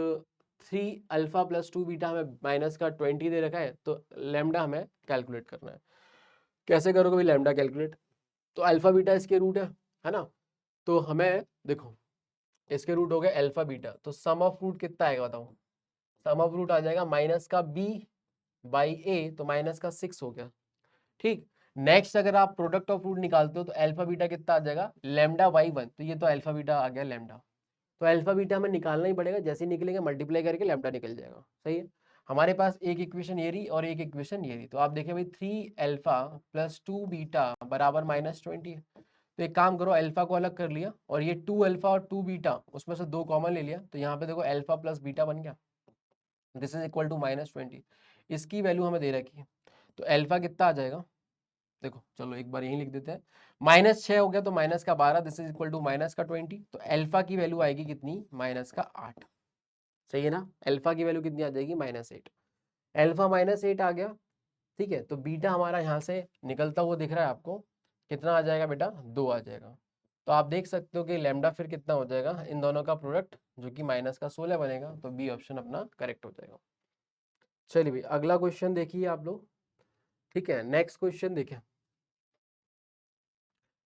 3 alpha plus 2 beta हमें माइनस का 20 दे रखा है, तो लैम्डा हमें कैलकुलेट करना है। कैसे करोगे भाई लैम्डा कैलकुलेट, तो अल्फा बीटा इसके रूट है ना, तो हमें देखो इसके रूट हो गए अल्फा बीटा, तो सम ऑफ रूट कितना आएगा बताओ, सम ऑफ रूट आ जाएगा माइनस का b बाई ए, तो माइनस का 6 हो गया, ठीक। नेक्स्ट अगर आप प्रोडक्ट ऑफ रूट निकालते हो तो अल्फा बीटा कितना आ जाएगा लैम्डा बाई 1, तो ये तो अल्फा बीटा आ गया लैम्डा, तो अल्फा बीटा हमें निकालना ही पड़ेगा, जैसे ही निकलेगा मल्टीप्लाई करके लैम्डा निकल जाएगा, सही है। हमारे पास एक इक्वेशन ये रही और एक इक्वेशन ये रही, तो आप देखें भाई 3 अल्फा प्लस 2 बीटा बराबर -20 है, तो एक काम करो अल्फा को अलग कर लिया और ये 2 अल्फा और 2 बीटा उसमें से 2 कॉमन ले लिया, तो यहाँ पे देखो अल्फा प्लस बीटा बन गया, दिस इज इक्वल टू -20, इसकी वैल्यू हमें दे रखी है। तो अल्फा कितना आ जाएगा, देखो चलो एक बार यही लिख देते हैं, -6 हो गया तो माइनस का 12, this is equal to minus का 20, तो अल्फा की वैल्यू आएगी कितनी, माइनस का 8। सही है ना, अल्फा की वैल्यू कितनी आ जाएगी, -8। अल्फा -8 आ गया, ठीक है। तो बीटा हमारा यहाँ से निकलता हुआ दिख रहा है आपको, कितना आ जाएगा बेटा, 2 आ जाएगा। तो आप देख सकते हो कि लैम्डा फिर कितना हो जाएगा, इन दोनों का प्रोडक्ट जो कि -16 बनेगा, तो बी ऑप्शन अपना करेक्ट हो जाएगा। चलिए भाई अगला क्वेश्चन देखिए आप लोग, ठीक है। नेक्स्ट क्वेश्चन देखें,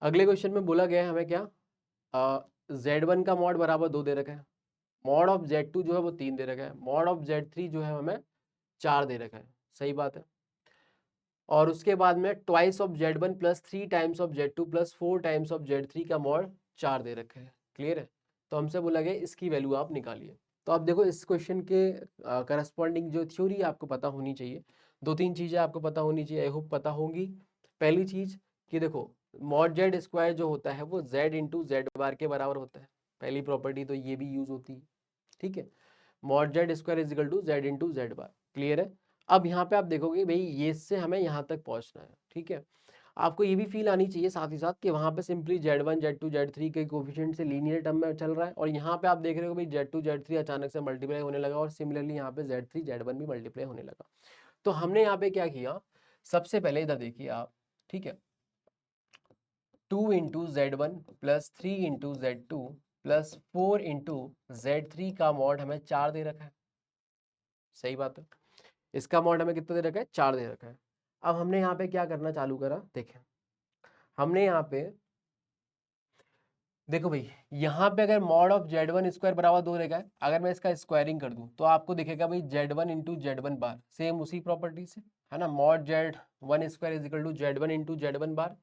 अगले क्वेश्चन में बोला गया है हमें क्या, Z1 का मॉड बराबर 2 दे रखा है, मॉड ऑफ Z2 जो है वो 3 दे रखा है, मॉड ऑफ Z3 जो है हमें 4 दे रखा है, सही बात है। और उसके बाद में twice of Z1 plus 3 times of Z2 plus 4 times of Z3 का मॉड 4 दे रखा है, क्लियर है। तो हमसे बोला गया इसकी वैल्यू आप निकालिए। तो आप देखो इस क्वेश्चन के करस्पॉन्डिंग जो थ्योरी आपको पता होनी चाहिए, 2-3 चीज़ें आपको पता होनी चाहिए, आई होप पता होंगी। पहली चीज़ कि देखो मॉड जेड स्क्वायर जो होता है वो z इंटू जेड बार के बराबर होता है, पहली प्रॉपर्टी तो ये भी यूज होती है, ठीक है। Mod z square is equal to z into z bar, clear है। अब यहाँ पे आप देखोगे भाई ये से हमें यहाँ तक पहुँचना है, ठीक है। आपको ये भी फील आनी चाहिए साथ ही साथ कि वहाँ पे सिंपली Z1 Z2 Z3 के कोफिशिएंट से लीनियर टर्म में चल रहा है, और यहाँ पे आप देख रहे हो भाई Z2 Z3 अचानक से मल्टीप्लाई होने लगा, और सिमिलरली यहाँ पे Z3 Z1 भी मल्टीप्लाई होने लगा। तो हमने यहाँ पे क्या किया, सबसे पहले इधर देखिए आप, ठीक है, 2 into Z1 plus 3 into Z2 plus 4 into Z3 का मॉड हमें 4 दे रखा है, सही बात है। इसका मॉड हमें कितना दे रखा है, 4 दे रखा है। अब हमने यहाँ पे क्या करना चालू करा, देखें हमने यहाँ पे देखो भाई, यहाँ पे अगर मॉड ऑफ Z1 स्क्वायर बराबर 2 रहेगा, अगर मैं इसका स्क्वायरिंग कर दूं तो आपको दिखेगा भाई Z1 into Z1 bar, same उसी प्रॉपर्टी से, है ना। Mod Z1 square is equal to Z1 into Z1 bar,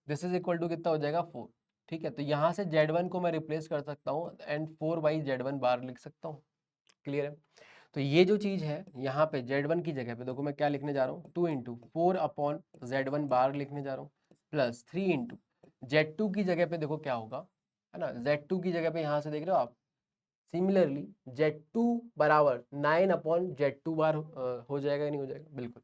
this is equal to कितना हो जाएगा 4, ठीक है। तो यहाँ से Z1 को मैं रिप्लेस कर सकता हूँ एंड 4 बाई Z1 बार लिख सकता हूँ, क्लियर है। तो ये जो चीज़ है यहाँ पे Z1 की जगह पे देखो मैं क्या लिखने जा रहा हूँ, 2 इंटू 4 अपॉन Z1 बार लिखने जा रहा हूँ, प्लस 3 इंटू Z2 की जगह पे देखो क्या होगा, है ना। Z2 की जगह पे यहाँ से देख रहे हो आप, सिमिलरली Z2 बराबर 9 अपॉन Z2 बार हो जाएगा या नहीं हो जाएगा, बिल्कुल।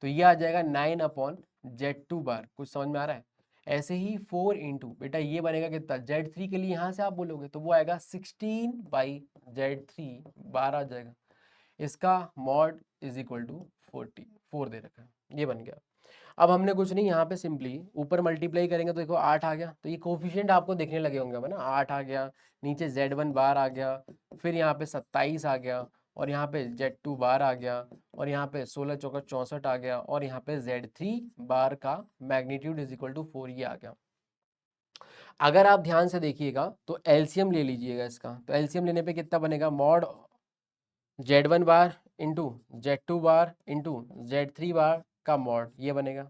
तो ये आ जाएगा 9 अपॉन Z2 बार, कुछ समझ में आ रहा है। ऐसे ही 4 इंटू बेटा ये बनेगा कितना, Z3 के लिए यहाँ से आप बोलोगे तो वो आएगा 16 बाई Z3 बार आ जाएगा, इसका मॉड इज इक्वल टू 44 दे रखा है, ये बन गया। अब हमने कुछ नहीं, यहाँ पे सिंपली ऊपर मल्टीप्लाई करेंगे तो देखो 8 आ गया, तो ये कोफिशिएंट आपको देखने लगे होंगे ना, 8 आ गया, नीचे Z1 बार आ गया, फिर यहाँ पे 27 आ गया, और यहाँ पे Z2 बार आ गया, और यहाँ पे 16 चौका 64 आ गया, और यहाँ पे Z3 बार का मैग्नीट्यूड इज इक्वल टू 4 ये आ गया। अगर आप ध्यान से देखिएगा तो एलसीएम ले लीजिएगा इसका, तो एलसीएम लेने पे कितना बनेगा, mod Z1 bar into Z2 bar into Z3 बार का मॉड ये बनेगा,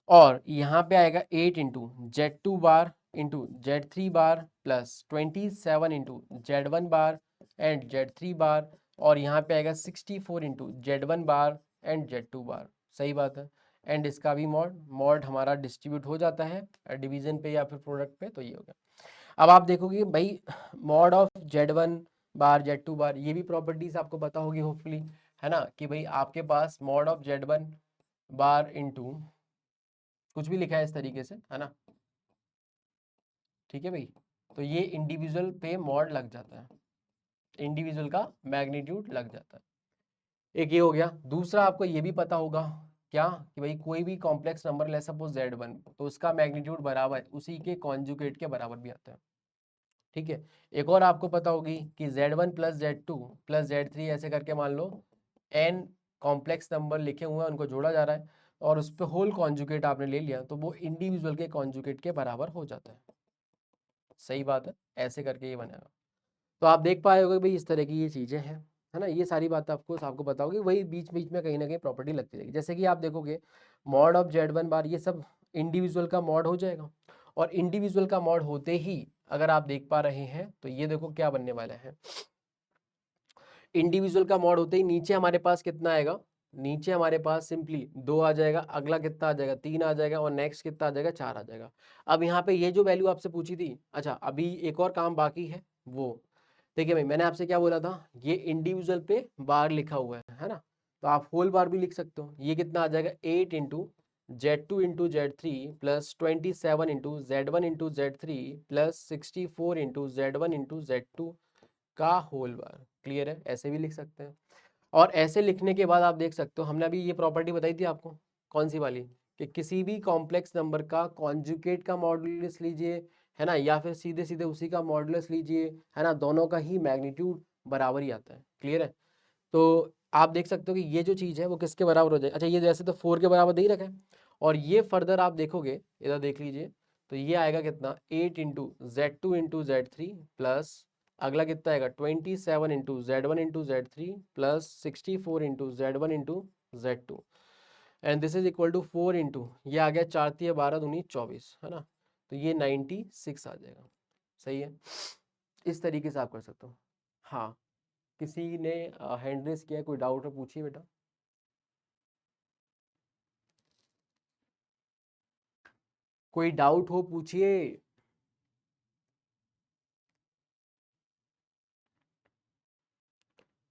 और यहाँ पे आएगा 8 into Z2 bar into Z3 bar plus 27 into Z1 bar and Z3 बार, और यहाँ पे आएगा 64 into Z1 bar and Z2 बार, सही बात है। एंड इसका भी मॉड हमारा डिस्ट्रीब्यूट हो जाता है डिवीजन पे या फिर प्रोडक्ट पे, तो ये हो गया। अब आप देखोगे भाई mod of Z1 bar Z2 बार, ये भी प्रॉपर्टीज आपको पता होगी होपफुली, है ना, कि भाई आपके पास mod of Z1 bar into कुछ भी लिखा है इस तरीके से, है ना, ठीक है भाई। तो ये इंडिविजुअल पे मॉड लग जाता है, इंडिविजुअल का मैग्नीट्यूड लग जाता है, एक ये हो गया। दूसरा आपको ये भी पता होगा क्या, कि भाई कोई भी कॉम्प्लेक्स नंबर ले सपोज Z1, तो उसका मैग्नीट्यूड बराबर उसी के कॉन्जुगेट के बराबर भी आता है, ठीक है। एक और आपको पता होगी कि Z1 plus Z2 plus Z3 ऐसे करके मान लो n कॉम्प्लेक्स नंबर लिखे हुए हैं, उनको जोड़ा जा रहा है, और उस पर होल कॉन्जुगेट आपने ले लिया तो वो इंडिविजुअल के कॉन्जुगेट के बराबर हो जाता है, सही बात है। ऐसे करके ये बनेगा। तो आप देख पाए होगे भाई इस तरह की ये चीज़ें हैं, है ना। ये सारी बात आपको पता होगी, वही बीच बीच में कहीं ना कहीं प्रॉपर्टी लगती रहेगी। जैसे कि आप देखोगे मॉड ऑफ Z1 बार, ये सब इंडिविजुअल का मॉड हो जाएगा, और इंडिविजुअल का मॉड होते ही अगर आप देख पा रहे हैं तो ये देखो क्या बनने वाला है, इंडिविजुअल का मॉड होते ही नीचे हमारे पास कितना आएगा, नीचे हमारे पास सिंपली 2 आ जाएगा, अगला कितना आ जाएगा 3 आ जाएगा, और नेक्स्ट कितना आ जाएगा 4 आ जाएगा। अब यहाँ पे ये जो वैल्यू आपसे पूछी थी, अच्छा अभी एक और काम बाकी है वो, देखिए भाई मैंने आपसे क्या बोला था, ये इंडिविजुअल पे बार लिखा हुआ है ना, तो आप होल बार भी लिख सकते हो। ये कितना आ जाएगा 8 into Z2 into Z3 plus 27 into Z1 into Z3 plus 64 into Z1 into Z2 का होल बार। क्लियर है, ऐसे भी लिख सकते हैं। और ऐसे लिखने के बाद आप देख सकते हो, हमने अभी ये प्रॉपर्टी बताई थी आपको, कौन सी वाली, कि किसी भी कॉम्प्लेक्स नंबर का कॉन्जुगेट का मॉडुलस लीजिए, है ना, या फिर सीधे सीधे उसी का मॉडुलस लीजिए, है ना, दोनों का ही मैग्नीट्यूड बराबर ही आता है। क्लियर है, तो आप देख सकते हो कि ये जो चीज़ है वो किसके बराबर हो जाए। अच्छा, ये जैसे तो 4 के बराबर दे ही रखा है, और ये फर्दर आप देखोगे, इधर देख लीजिए, तो ये आएगा कितना 8 into Z2 into Z3 plus अगला कितना आएगा 27 into Z1 into Z3 plus 64 into Z1 into Z2 and this is equal to 4 into ये आ गया 4 तिया 12 दूनी 24, है ना, तो ये 96 आ जाएगा। सही है, इस तरीके से आप कर सकते हो। हाँ, किसी ने हैंड रेस किया, कोई डाउट है पूछिए बेटा। कोई डाउट हो पूछिए।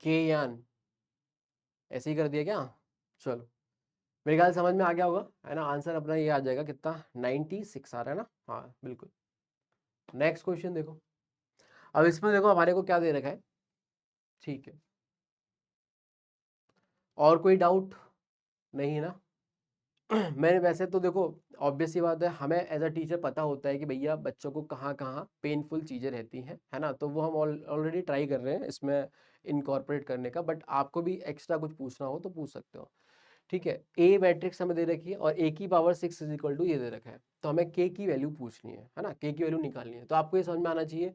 के यान ऐसे ही कर दिया क्या? चलो, मेरे ख्याल समझ में आ गया होगा, है ना। आंसर अपना ये आ जाएगा कितना 96 आ रहा है ना। हाँ बिल्कुल। नेक्स्ट क्वेश्चन देखो, अब इसमें देखो हमारे को क्या दे रखा है। ठीक है, और कोई डाउट नहीं है ना? मैंने वैसे तो देखो, ऑब्वियस सी बात है, हमें एज अ टीचर पता होता है कि भैया बच्चों को कहाँ कहाँ पेनफुल चीज़ें रहती हैं, है ना, तो वो हम ऑलरेडी ट्राई कर रहे हैं इसमें इनकॉर्पोरेट करने का, बट आपको भी एक्स्ट्रा कुछ पूछना हो तो पूछ सकते हो। ठीक है, ए मैट्रिक्स हमें दे रखी है और ए की पावर 6 इज इक्वल टू ये दे रखा है, तो हमें के की वैल्यू पूछनी है ना, के की वैल्यू निकालनी है। तो आपको ये समझ में आना चाहिए,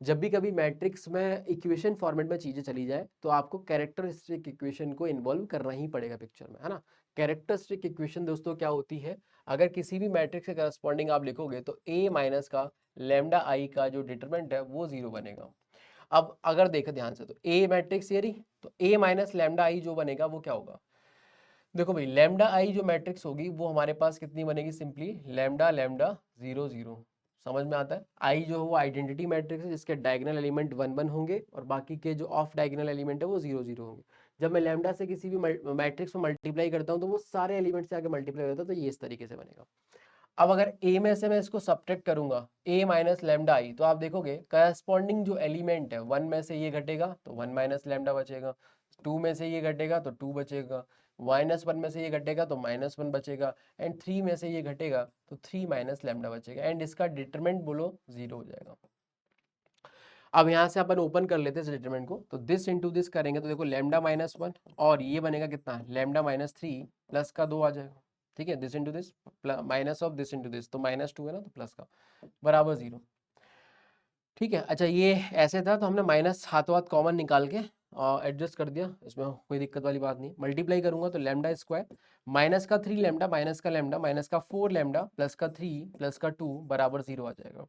जब भी कभी मैट्रिक्स में इक्वेशन फॉर्मेट में चीज़ें चली जाए तो आपको कैरेक्टरिस्टिक इक्वेशन को इन्वॉल्व करना ही पड़ेगा पिक्चर में, है ना। कैरेक्टरिस्टिक इक्वेशन दोस्तों क्या होती है, अगर किसी भी मैट्रिक्स के करस्पॉन्डिंग आप लिखोगे तो ए माइनस का लैम्डा आई का जो डिटरमिनेंट है वो जीरो बनेगा। अब अगर देखो ध्यान से, तो ए मैट्रिक्स ये रही, तो ए माइनस लैम्डा आई जो बनेगा वो क्या होगा। देखो भाई, लैम्डा आई जो मैट्रिक्स होगी वो हमारे पास कितनी बनेगी, सिंपली लैम्डा लैम्डा 0 0। समझ में आता है, आई जो है वो आइडेंटिटी मैट्रिक्स है जिसके डायगोनल एलिमेंट 1 1 होंगे और बाकी के जो ऑफ डायगोनल एलिमेंट है वो 0 0 होंगे। जब मैं लैम्डा से किसी भी मैट्रिक्स में मल्टीप्लाई करता हूँ तो वो सारे एलिमेंट से आगे मल्टीप्लाई होता है, तो ये इस तरीके से बनेगा। अब अगर ए में से मैं इसको सब्ट्रैक्ट करूंगा ए माइनस लैम्डा आई, तो आप देखोगे करस्पॉन्डिंग जो एलिमेंट है 1 में से ये घटेगा तो 1 माइनस लैम्डा बचेगा, 2 में से ये घटेगा तो 2 बचेगा, -1 में से ये घटेगा तो -1 बचेगा, एंड 3 में से ये घटेगा तो 3 माइनस लैम्डा बचेगा, एंड इसका डिटरमिनेंट बोलो 0 हो जाएगा। अब यहाँ से अपन ओपन कर लेते हैं इस डिटरमिनेंट को, तो दिस इंटू दिस करेंगे तो देखो लैम्डा -1 और ये बनेगा कितना लैम्डा -3 प्लस का 2 आ जाएगा। ठीक है, this into this minus of this into this, तो -2 है ना, तो प्लस का बराबर 0। ठीक है, अच्छा ये ऐसे था तो हमने माइनस हाथों हाथ कॉमन निकाल के एडजस्ट कर दिया, इसमें कोई दिक्कत वाली बात नहीं। मल्टीप्लाई करूंगा तो लैम्डा स्क्वायर माइनस का 3 लैम्डा माइनस का 4 लैम्डा प्लस का 3 प्लस का 2 बराबर 0 आ जाएगा।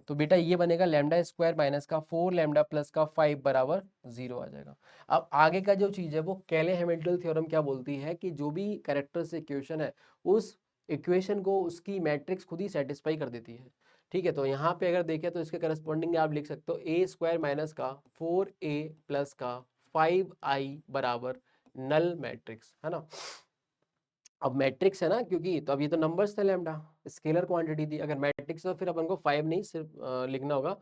तो बेटा ये बनेगा लैम्डा स्क्वायर माइनस का 4 लैम्डा प्लस का 5 बराबर 0 आ जाएगा। अब आगे का जो चीज़ है वो कैले हैमिल्टन थ्योरम क्या बोलती है कि जो भी कैरेक्टर्स इक्वेशन है उस इक्वेशन को उसकी मैट्रिक्स खुद ही सेटिस्फाई कर देती है। ठीक है, तो यहाँ पे अगर देखें तो इसके करस्पॉन्डिंग आप लिख सकते हो ए स्क्वायर माइनस का 4a प्लस का 5i बराबर नल मैट्रिक्स, है ना। अब मैट्रिक्स है ना, क्योंकि तो अब ये तो नंबर्स थे लैम्डा, स्केलर क्वांटिटी थी, अगर मैट्रिक्स तो फिर अपन को 5 नहीं सिर्फ लिखना होगा,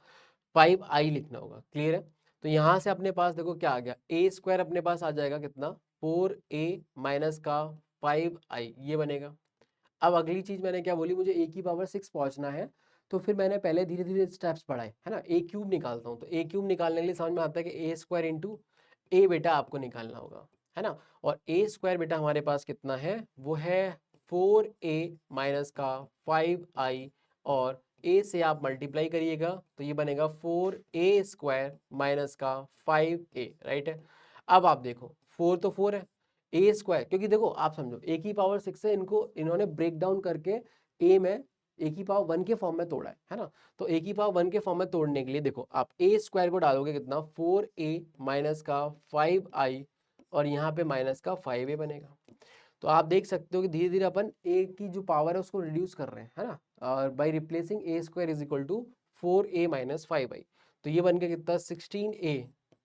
5i लिखना होगा। क्लियर है, तो यहाँ से अपने पास देखो क्या आ गया, ए स्क्वायर अपने पास आ जाएगा कितना 4a माइनस का 5i, ये बनेगा। अब अगली चीज मैंने क्या बोली, मुझे ए की पावर 6 पहुंचना है, तो फिर मैंने पहले धीरे धीरे स्टेप्स पढ़ाए, है ना। ए क्यूब निकालता हूँ, तो ए क्यूब निकालने के लिए समझ में आता है कि ए स्क्वायर इंटू ए बेटा आपको निकालना होगा, है ना। और ए स्क्वायर बेटा हमारे पास कितना है, वो है 4a माइनस का 5i, और ए से आप मल्टीप्लाई करिएगा तो ये बनेगा 4a स्क्वायर माइनस का 5a, राइट है। अब आप देखो 4 तो 4 है, ए स्क्वायर, क्योंकि देखो आप समझो ए की पावर 6 है, इनको इन्होंने ब्रेक डाउन करके ए में ए की पावर 1 के फॉर्म में तोड़ा है ना। तो ए की पावर 1 के फॉर्म में तोड़ने के लिए देखो आप ए स्क्वायर को डालोगे कितना 4a माइनस का 5i, और यहाँ पे माइनस का 5a बनेगा। तो आप देख सकते हो कि धीरे धीरे अपन ए की जो पावर है उसको रिड्यूस कर रहे हैं, है ना, और by replacing a square is equal to 4a minus 5i, तो ये बन गया कितना 16a।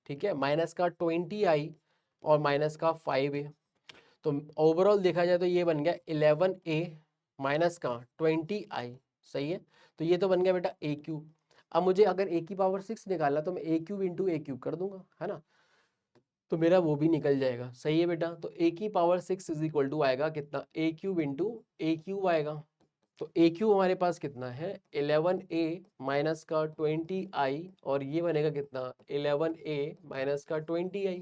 ठीक है, माइनस का 20i और माइनस का 5a, तो ओवरऑल देखा जाए तो ये बन गया 11a माइनस का 20i। सही है, तो ये तो बन गया बेटा a क्यूब। अब मुझे अगर a की पावर 6 निकालना तो मैं a cube into a cube कर दूंगा, है ना, तो मेरा वो भी निकल जाएगा। सही है बेटा, तो a की पावर 6 इज इक्वल टू आएगा कितना, a cube into a cube आएगा। तो a क्यूब हमारे पास कितना है 11a माइनस का 20i, और ये बनेगा कितना 11a माइनस का 20i।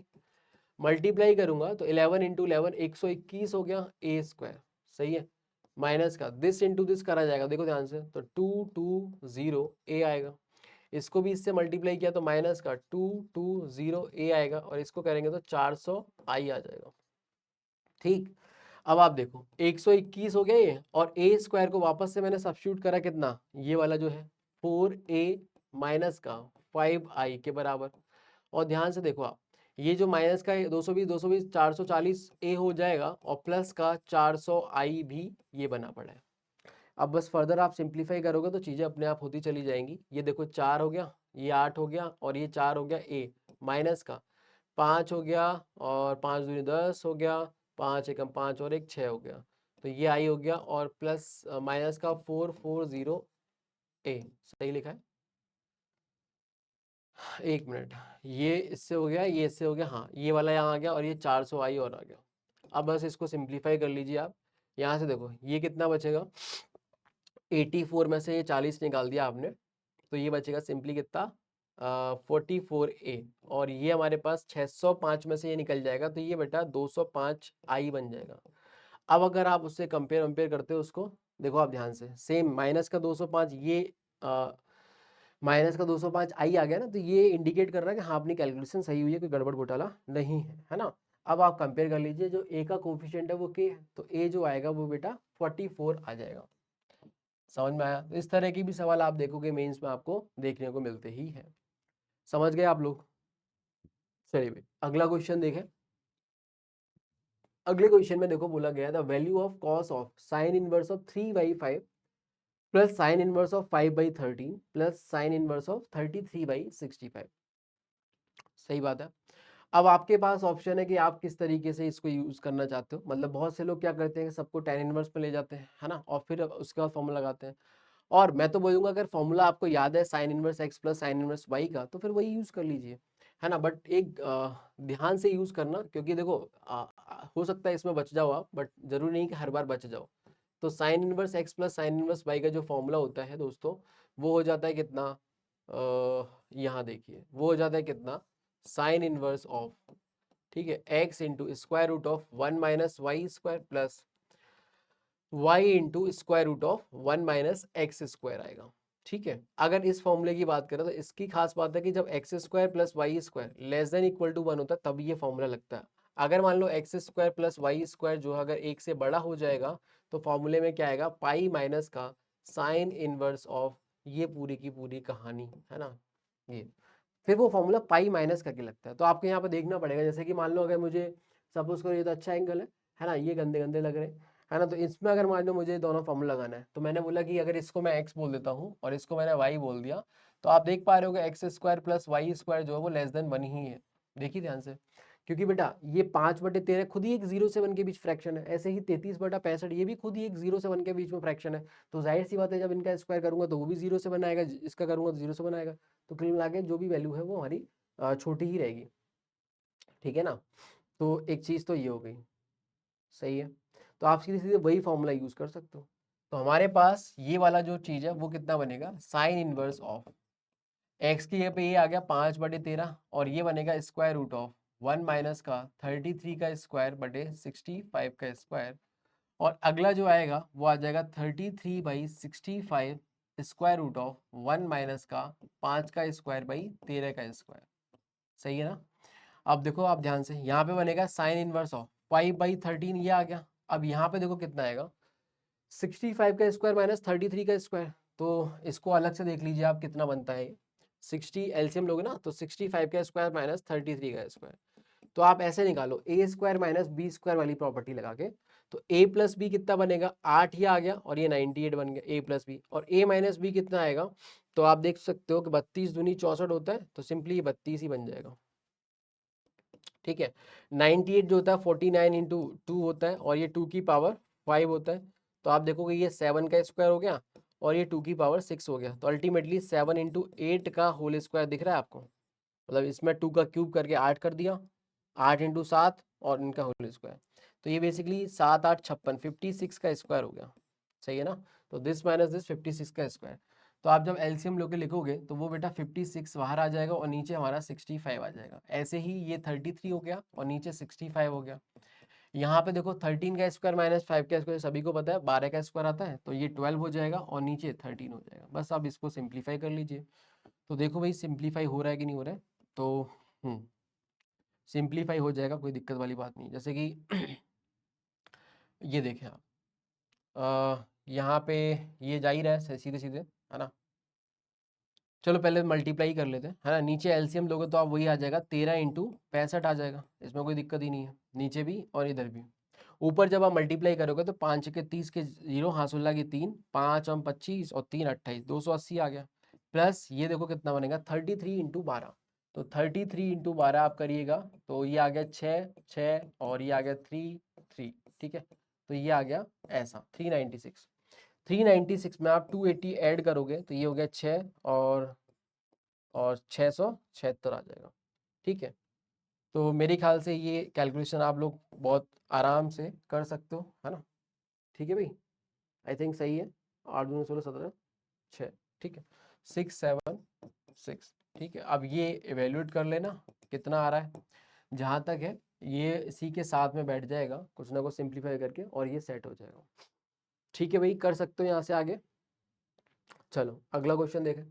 मल्टीप्लाई करूंगा तो 11 इंटू 11 121 हो गया a स्क्वायर। सही है, माइनस का दिस इंटू दिस करा जाएगा, देखो ध्यान से, तो 220 a आएगा। इसको भी इससे मल्टीप्लाई किया तो माइनस का 220 a आएगा, और इसको करेंगे तो 400 i आ जाएगा। ठीक, अब आप देखो 121 हो गया ये, और a स्क्वायर को वापस से मैंने सब्स्टिट्यूट करा कितना, ये वाला जो है 4a माइनस का 5i के बराबर। और ध्यान से देखो आप, ये जो माइनस का 220 440 a हो जाएगा, और प्लस का 400 i भी ये बना पड़ा है। अब बस फर्दर आप सिंप्लीफाई करोगे तो चीज़ें अपने आप होती चली जाएंगी। ये देखो 4 हो गया, ये 8 हो गया, और ये 4 हो गया a माइनस का 5 हो गया, और 5 दूनी 10 हो गया, 5 एकम 5 और 1 6 हो गया, तो ये i हो गया, और प्लस माइनस का 440 a। सही लिखा है, एक मिनट, ये इससे हो गया, ये इससे हो गया, हाँ ये वाला यहाँ आ गया, और ये 400 i और आ गया। अब बस इसको सिंप्लीफाई कर लीजिए आप। यहाँ से देखो ये कितना बचेगा, 84 में से ये 40 निकाल दिया आपने, तो ये बचेगा सिंपली कितना 44a, और ये हमारे पास 605 में से ये निकल जाएगा, तो ये बेटा 205 i बन जाएगा। अब अगर आप उससे कंपेयर वंपेयर करते हो उसको, देखो आप ध्यान से, सेम माइनस का 205, ये माइनस का 205 आई आ गया ना, तो ये इंडिकेट कर रहा है कि हाँ अपनी कैलकुलेशन सही हुई है, कोई गड़बड़ घोटाला नहीं है ना। अब आप कंपेयर कर लीजिए, जो a का कोफिशिएंट है वो k है, तो a जो आएगा वो बेटा 44 आ जाएगा। समझ में आया? तो इस तरह की भी सवाल आप देखोगे मेंस में आपको देखने को मिलते ही है। समझ गए आप लोग? चलिए भाई अगला क्वेश्चन देखें। अगले क्वेश्चन में देखो बोला गया the value of cos of sine inverse of 3/5 plus sign inverse of 5/13 plus sign inverse of 33/65। सही बात है। अब आपके पास ऑप्शन है कि आप किस तरीके से इसको यूज करना चाहते हो। मतलब बहुत से लोग क्या करते हैं, सबको tan इनवर्स पे ले जाते हैं, है ना, और फिर उसके बाद फॉर्मूला लगाते हैं। और मैं तो बोलूंगा अगर फॉर्मूला आपको याद है sine inverse x plus sine inverse y का, तो फिर वही यूज कर लीजिए, है ना। बट एक ध्यान से यूज करना, क्योंकि देखो हो सकता है इसमें बच जाओ आप, बट जरूरी नहीं कि हर बार बच जाओ। तो sine inverse x plus sine inverse y का जो फॉर्मूला होता है दोस्तों, वो हो जाता है कितना, यहाँ देखिए वो हो जाता है कितना, साइन इनवर्स ऑफ, ठीक है, x into square root of 1 minus y square plus y into square root of 1 minus x square आएगा। ठीक है, अगर इस फॉर्मूले की बात करें तो इसकी खास बात है कि जब x square plus y square less than equal to 1 होता है तब ये फॉर्मूला लगता है। अगर मान लो x square plus y square जो अगर एक से बड़ा हो जाएगा, तो फॉर्मूले में क्या आएगा, पाई माइनस का साइन इनवर्स ऑफ ये पूरी की पूरी कहानी, है ना। ये फिर वो फॉर्मूला पाई माइनस करके लगता है। तो आपको यहाँ पे देखना पड़ेगा, जैसे कि मान लो अगर मुझे सपोज करो ये तो अच्छा एंगल है ना, ये गंदे गंदे लग रहे हैं, है ना, तो इसमें अगर मान लो मुझे दोनों फॉर्मूला लगाना है, तो मैंने बोला कि अगर इसको मैं x बोल देता हूँ और इसको मैंने y बोल दिया, तो आप देख पा रहे हो कि x square plus y square जो है वो लेस देन 1 ही है। देखिए ध्यान से, क्योंकि बेटा ये 5/13 खुद ही एक 0 से 1 के बीच फ्रैक्शन है, ऐसे ही 33/65 ये भी खुद ही एक 0 से 1 के बीच में फ्रैक्शन है। तो जाहिर सी बात है जब इनका स्क्वायर करूंगा तो वो भी 0 से 1 आएगा, इसका करूंगा तो 0 से 1 आएगा, तो कुल मिला के जो भी वैल्यू है वो हमारी छोटी ही रहेगी। ठीक है ना, तो एक चीज तो ये हो गई। सही है, तो आप सीधे सीधे वही फॉर्मूला यूज कर सकते हो। तो हमारे पास ये वाला जो चीज है वो कितना बनेगा, साइन इनवर्स ऑफ एक्स की जगह पे ये आ गया 5/13, और ये बनेगा स्क्वायर रूट ऑफ 1 माइनस का 33 का स्क्वायर बटे 65 का स्क्वायर, और अगला जो आएगा वो आ जाएगा 33/65 स्क्वायर रूट ऑफ 1 माइनस का 5 का स्क्वायर बाई 13 का स्क्वायर। सही है ना। अब देखो आप ध्यान से, यहाँ पे बनेगा साइन इनवर्स ऑफ 5/13, ये आ गया। अब यहाँ पे देखो कितना आएगा, 65 का स्क्वायर माइनस 33 का स्क्वायर, तो इसको अलग से देख लीजिए आप कितना बनता है। 60 एलसीएम लोगे ना, तो 65 का स्क्वायर माइनस 33 का स्क्वायर, तो आप ऐसे निकालो ए स्क्वायर माइनस बी स्क्वायर वाली प्रॉपर्टी लगा के, तो a प्लस बी कितना बनेगा, 8 ही आ गया, और ये 98 बन गया a प्लस बी, और a माइनस बी कितना आएगा, तो आप देख सकते हो कि 32 दूनी 64 होता है, तो सिंपली 32 ही बन जाएगा। ठीक है। 98 जो होता है 49 इंटू 2 होता है और ये 2 की पावर 5 होता है। तो आप देखोगे ये 7 का स्क्वायर हो गया और ये 2 की पावर 6 हो गया। तो अल्टीमेटली 7 इंटू 8 का होल स्क्वायर दिख रहा है आपको, मतलब इसमें 2 का क्यूब करके 8 कर दिया, 8 इंटू 7 और इनका होल स्क्वायर। तो ये बेसिकली 7 8 56 56 का स्क्वायर हो गया, सही है ना। तो दिस माइनस दिस 56 का स्क्वायर। तो आप जब एलसीएम लोगे लिखोगे तो वो बेटा 56 बाहर आ जाएगा और नीचे हमारा 65 आ जाएगा। ऐसे ही ये 33 हो गया और नीचे 65 हो गया। यहाँ पे देखो 13 का स्क्वायर माइनस 5 का स्क्वायर सभी को पता है 12 का स्क्वायर आता है, तो ये 12 हो जाएगा और नीचे 13 हो जाएगा। बस आप इसको सिंप्लीफाई कर लीजिए। तो देखो भाई सिंप्लीफाई हो रहा है कि नहीं हो रहा है। तो सिंप्लीफाई हो जाएगा, कोई दिक्कत वाली बात नहीं। जैसे कि ये देखें आप, यहाँ पे ये जा ही रहा है सीधे सीधे, है ना। चलो पहले मल्टीप्लाई कर लेते हैं, है ना। नीचे एलसीएम लोगे तो आप वही आ जाएगा 13 इंटू 65 आ जाएगा, इसमें कोई दिक्कत ही नहीं है, नीचे भी और इधर भी। ऊपर जब आप मल्टीप्लाई करोगे तो 5 के 30 के 0, हाँ 16 की 3, 5 और 25 और 3 28, 280 आ गया। प्लस ये देखो कितना बनेगा 33 इंटू 12। तो 33 इंटू 12 आप करिएगा तो ये आ गया 6 6 और ये आ गया 3 3, ठीक है। तो ये आ गया ऐसा 396। 396 में आप 280 ऐड करोगे तो ये हो गया 6 और 676 आ जाएगा, ठीक है। तो मेरे ख्याल से ये कैलकुलेशन आप लोग बहुत आराम से कर सकते हो, है ना। ठीक है भाई, आई थिंक सही है। 8 दूनी 16 17 6, ठीक है, 676, ठीक है। अब ये एवेल्यूएट कर लेना कितना आ रहा है। जहाँ तक है ये इसी के साथ में बैठ जाएगा, कुछ ना कुछ सिंप्लीफाई करके और ये सेट हो जाएगा। ठीक है भाई, कर सकते हो यहाँ से आगे। चलो अगला क्वेश्चन देखें।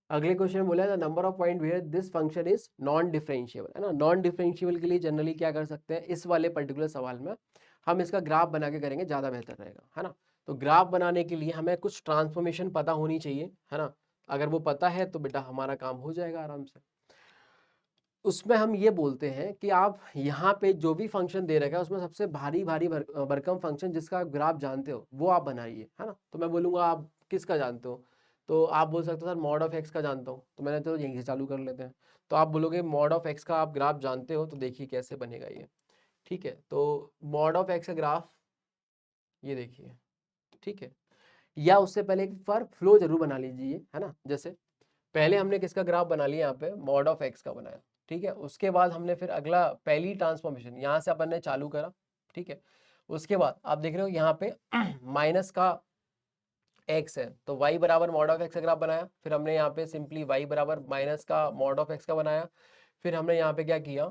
अगले क्वेश्चन में बोला है number of point where this function is non differentiable, है ना। नॉन डिफरेंशिएबल के लिए जनरली क्या कर सकते हैं, इस वाले पर्टिकुलर सवाल में हम इसका ग्राफ बना के करेंगे, ज़्यादा बेहतर रहेगा, है ना। तो ग्राफ बनाने के लिए हमें कुछ ट्रांसफॉर्मेशन पता होनी चाहिए, है ना। अगर वो पता है तो बेटा हमारा काम हो जाएगा आराम से। उसमें हम ये बोलते हैं कि आप यहाँ पे जो भी फंक्शन दे रखा है उसमें सबसे भारी भारी भरकम फंक्शन जिसका आप ग्राफ जानते हो वो आप बनाइए, है ना। तो मैं बोलूँगा आप किसका जानते हो, तो आप बोल सकते हो सर मॉड ऑफ एक्स का जानता हूँ। तो मैंने तो यहीं से चालू कर लेते हैं। तो आप बोलोगे मॉड ऑफ एक्स का आप ग्राफ जानते हो, तो देखिए कैसे बनेगा ये, ठीक है। तो मॉड ऑफ एक्स का ग्राफ ये देखिए, ठीक है। या उससे पहले एक बार फ्लो जरूर बना लीजिए, है ना। जैसे पहले हमने किसका ग्राफ बना लिया, यहाँ पे मॉड ऑफ एक्स का बनाया, ठीक है। उसके बाद हमने फिर अगला पहली ट्रांसफॉर्मेशन यहाँ से अपन ने चालू करा, ठीक है। उसके बाद आप देख रहे हो यहाँ पे माइनस का एक्स है तो y बराबर मॉड ऑफ एक्स का ग्राफ बनाया। फिर हमने यहाँ पे सिंपली y बराबर माइनस का मॉड ऑफ एक्स का बनाया। फिर हमने यहाँ पे क्या किया,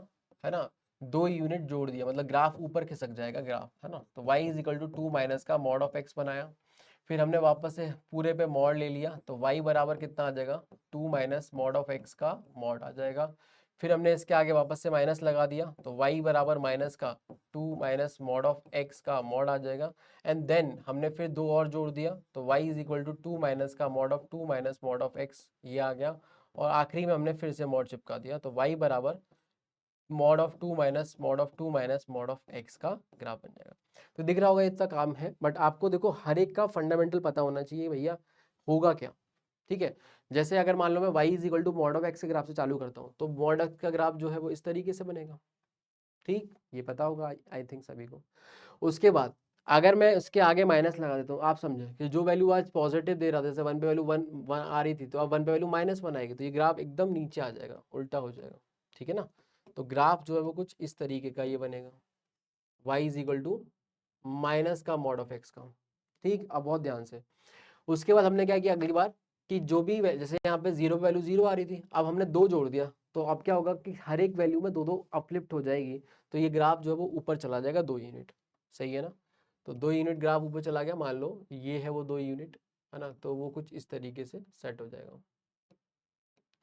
है ना, 2 यूनिट जोड़ दिया, मतलब ग्राफ ऊपर खिसक जाएगा ग्राफ, है ना। तो y is equal to 2 minus का मॉड ऑफ एक्स बनाया। फिर हमने वापस से पूरे पे मॉड ले लिया तो y बराबर कितना आ जाएगा 2 माइनस मॉड ऑफ एक्स का मॉड आ जाएगा। फिर हमने इसके आगे वापस से माइनस लगा दिया तो y बराबर माइनस का 2 माइनस मॉड ऑफ एक्स का मॉड आ जाएगा। एंड देन हमने फिर 2 और जोड़ दिया तो y is equal to 2 minus का mod of 2 minus mod of x, ये आ गया। और आखिरी में हमने फिर से मॉड चिपका दिया तो y बराबर mod of 2 minus mod of 2 minus mod of x का ग्राफ बन जाएगा। तो दिख रहा होगा इतना काम है, बट आपको देखो हर एक का फंडामेंटल पता होना चाहिए भैया होगा क्या, ठीक है। जैसे अगर मान लो मैं y is equal to mod of x के ग्राफ से चालू करता हूँ तो मॉड एक्स का ग्राफ जो है वो इस तरीके से बनेगा, ठीक, ये पता होगा आई थिंक सभी को। उसके बाद अगर मैं इसके आगे माइनस लगा देता हूँ, आप समझे कि जो वैल्यू आज पॉजिटिव दे रहा था, जैसे 1 पे वैल्यू 1 आ रही थी तो अब 1 पे वैल्यू -1 आएगी, तो ये ग्राफ एकदम नीचे आ जाएगा, उल्टा हो जाएगा, ठीक है ना। तो ग्राफ जो है वो कुछ इस तरीके का ये बनेगा, y is equal to minus का मॉड ऑफ एक्स का, ठीक। अब बहुत ध्यान से उसके बाद हमने क्या किया अगली बार कि जो भी जैसे यहाँ पे 0 वैल्यू 0 आ रही थी, अब हमने 2 जोड़ दिया तो अब क्या होगा कि हर एक वैल्यू में 2 अपलिफ्ट हो जाएगी। तो ये ग्राफ जो है वो ऊपर चला जाएगा 2 यूनिट, सही है ना। तो 2 यूनिट ग्राफ ऊपर चला गया, मान लो ये है वो 2 यूनिट, है ना। तो वो कुछ इस तरीके से सेट हो जाएगा,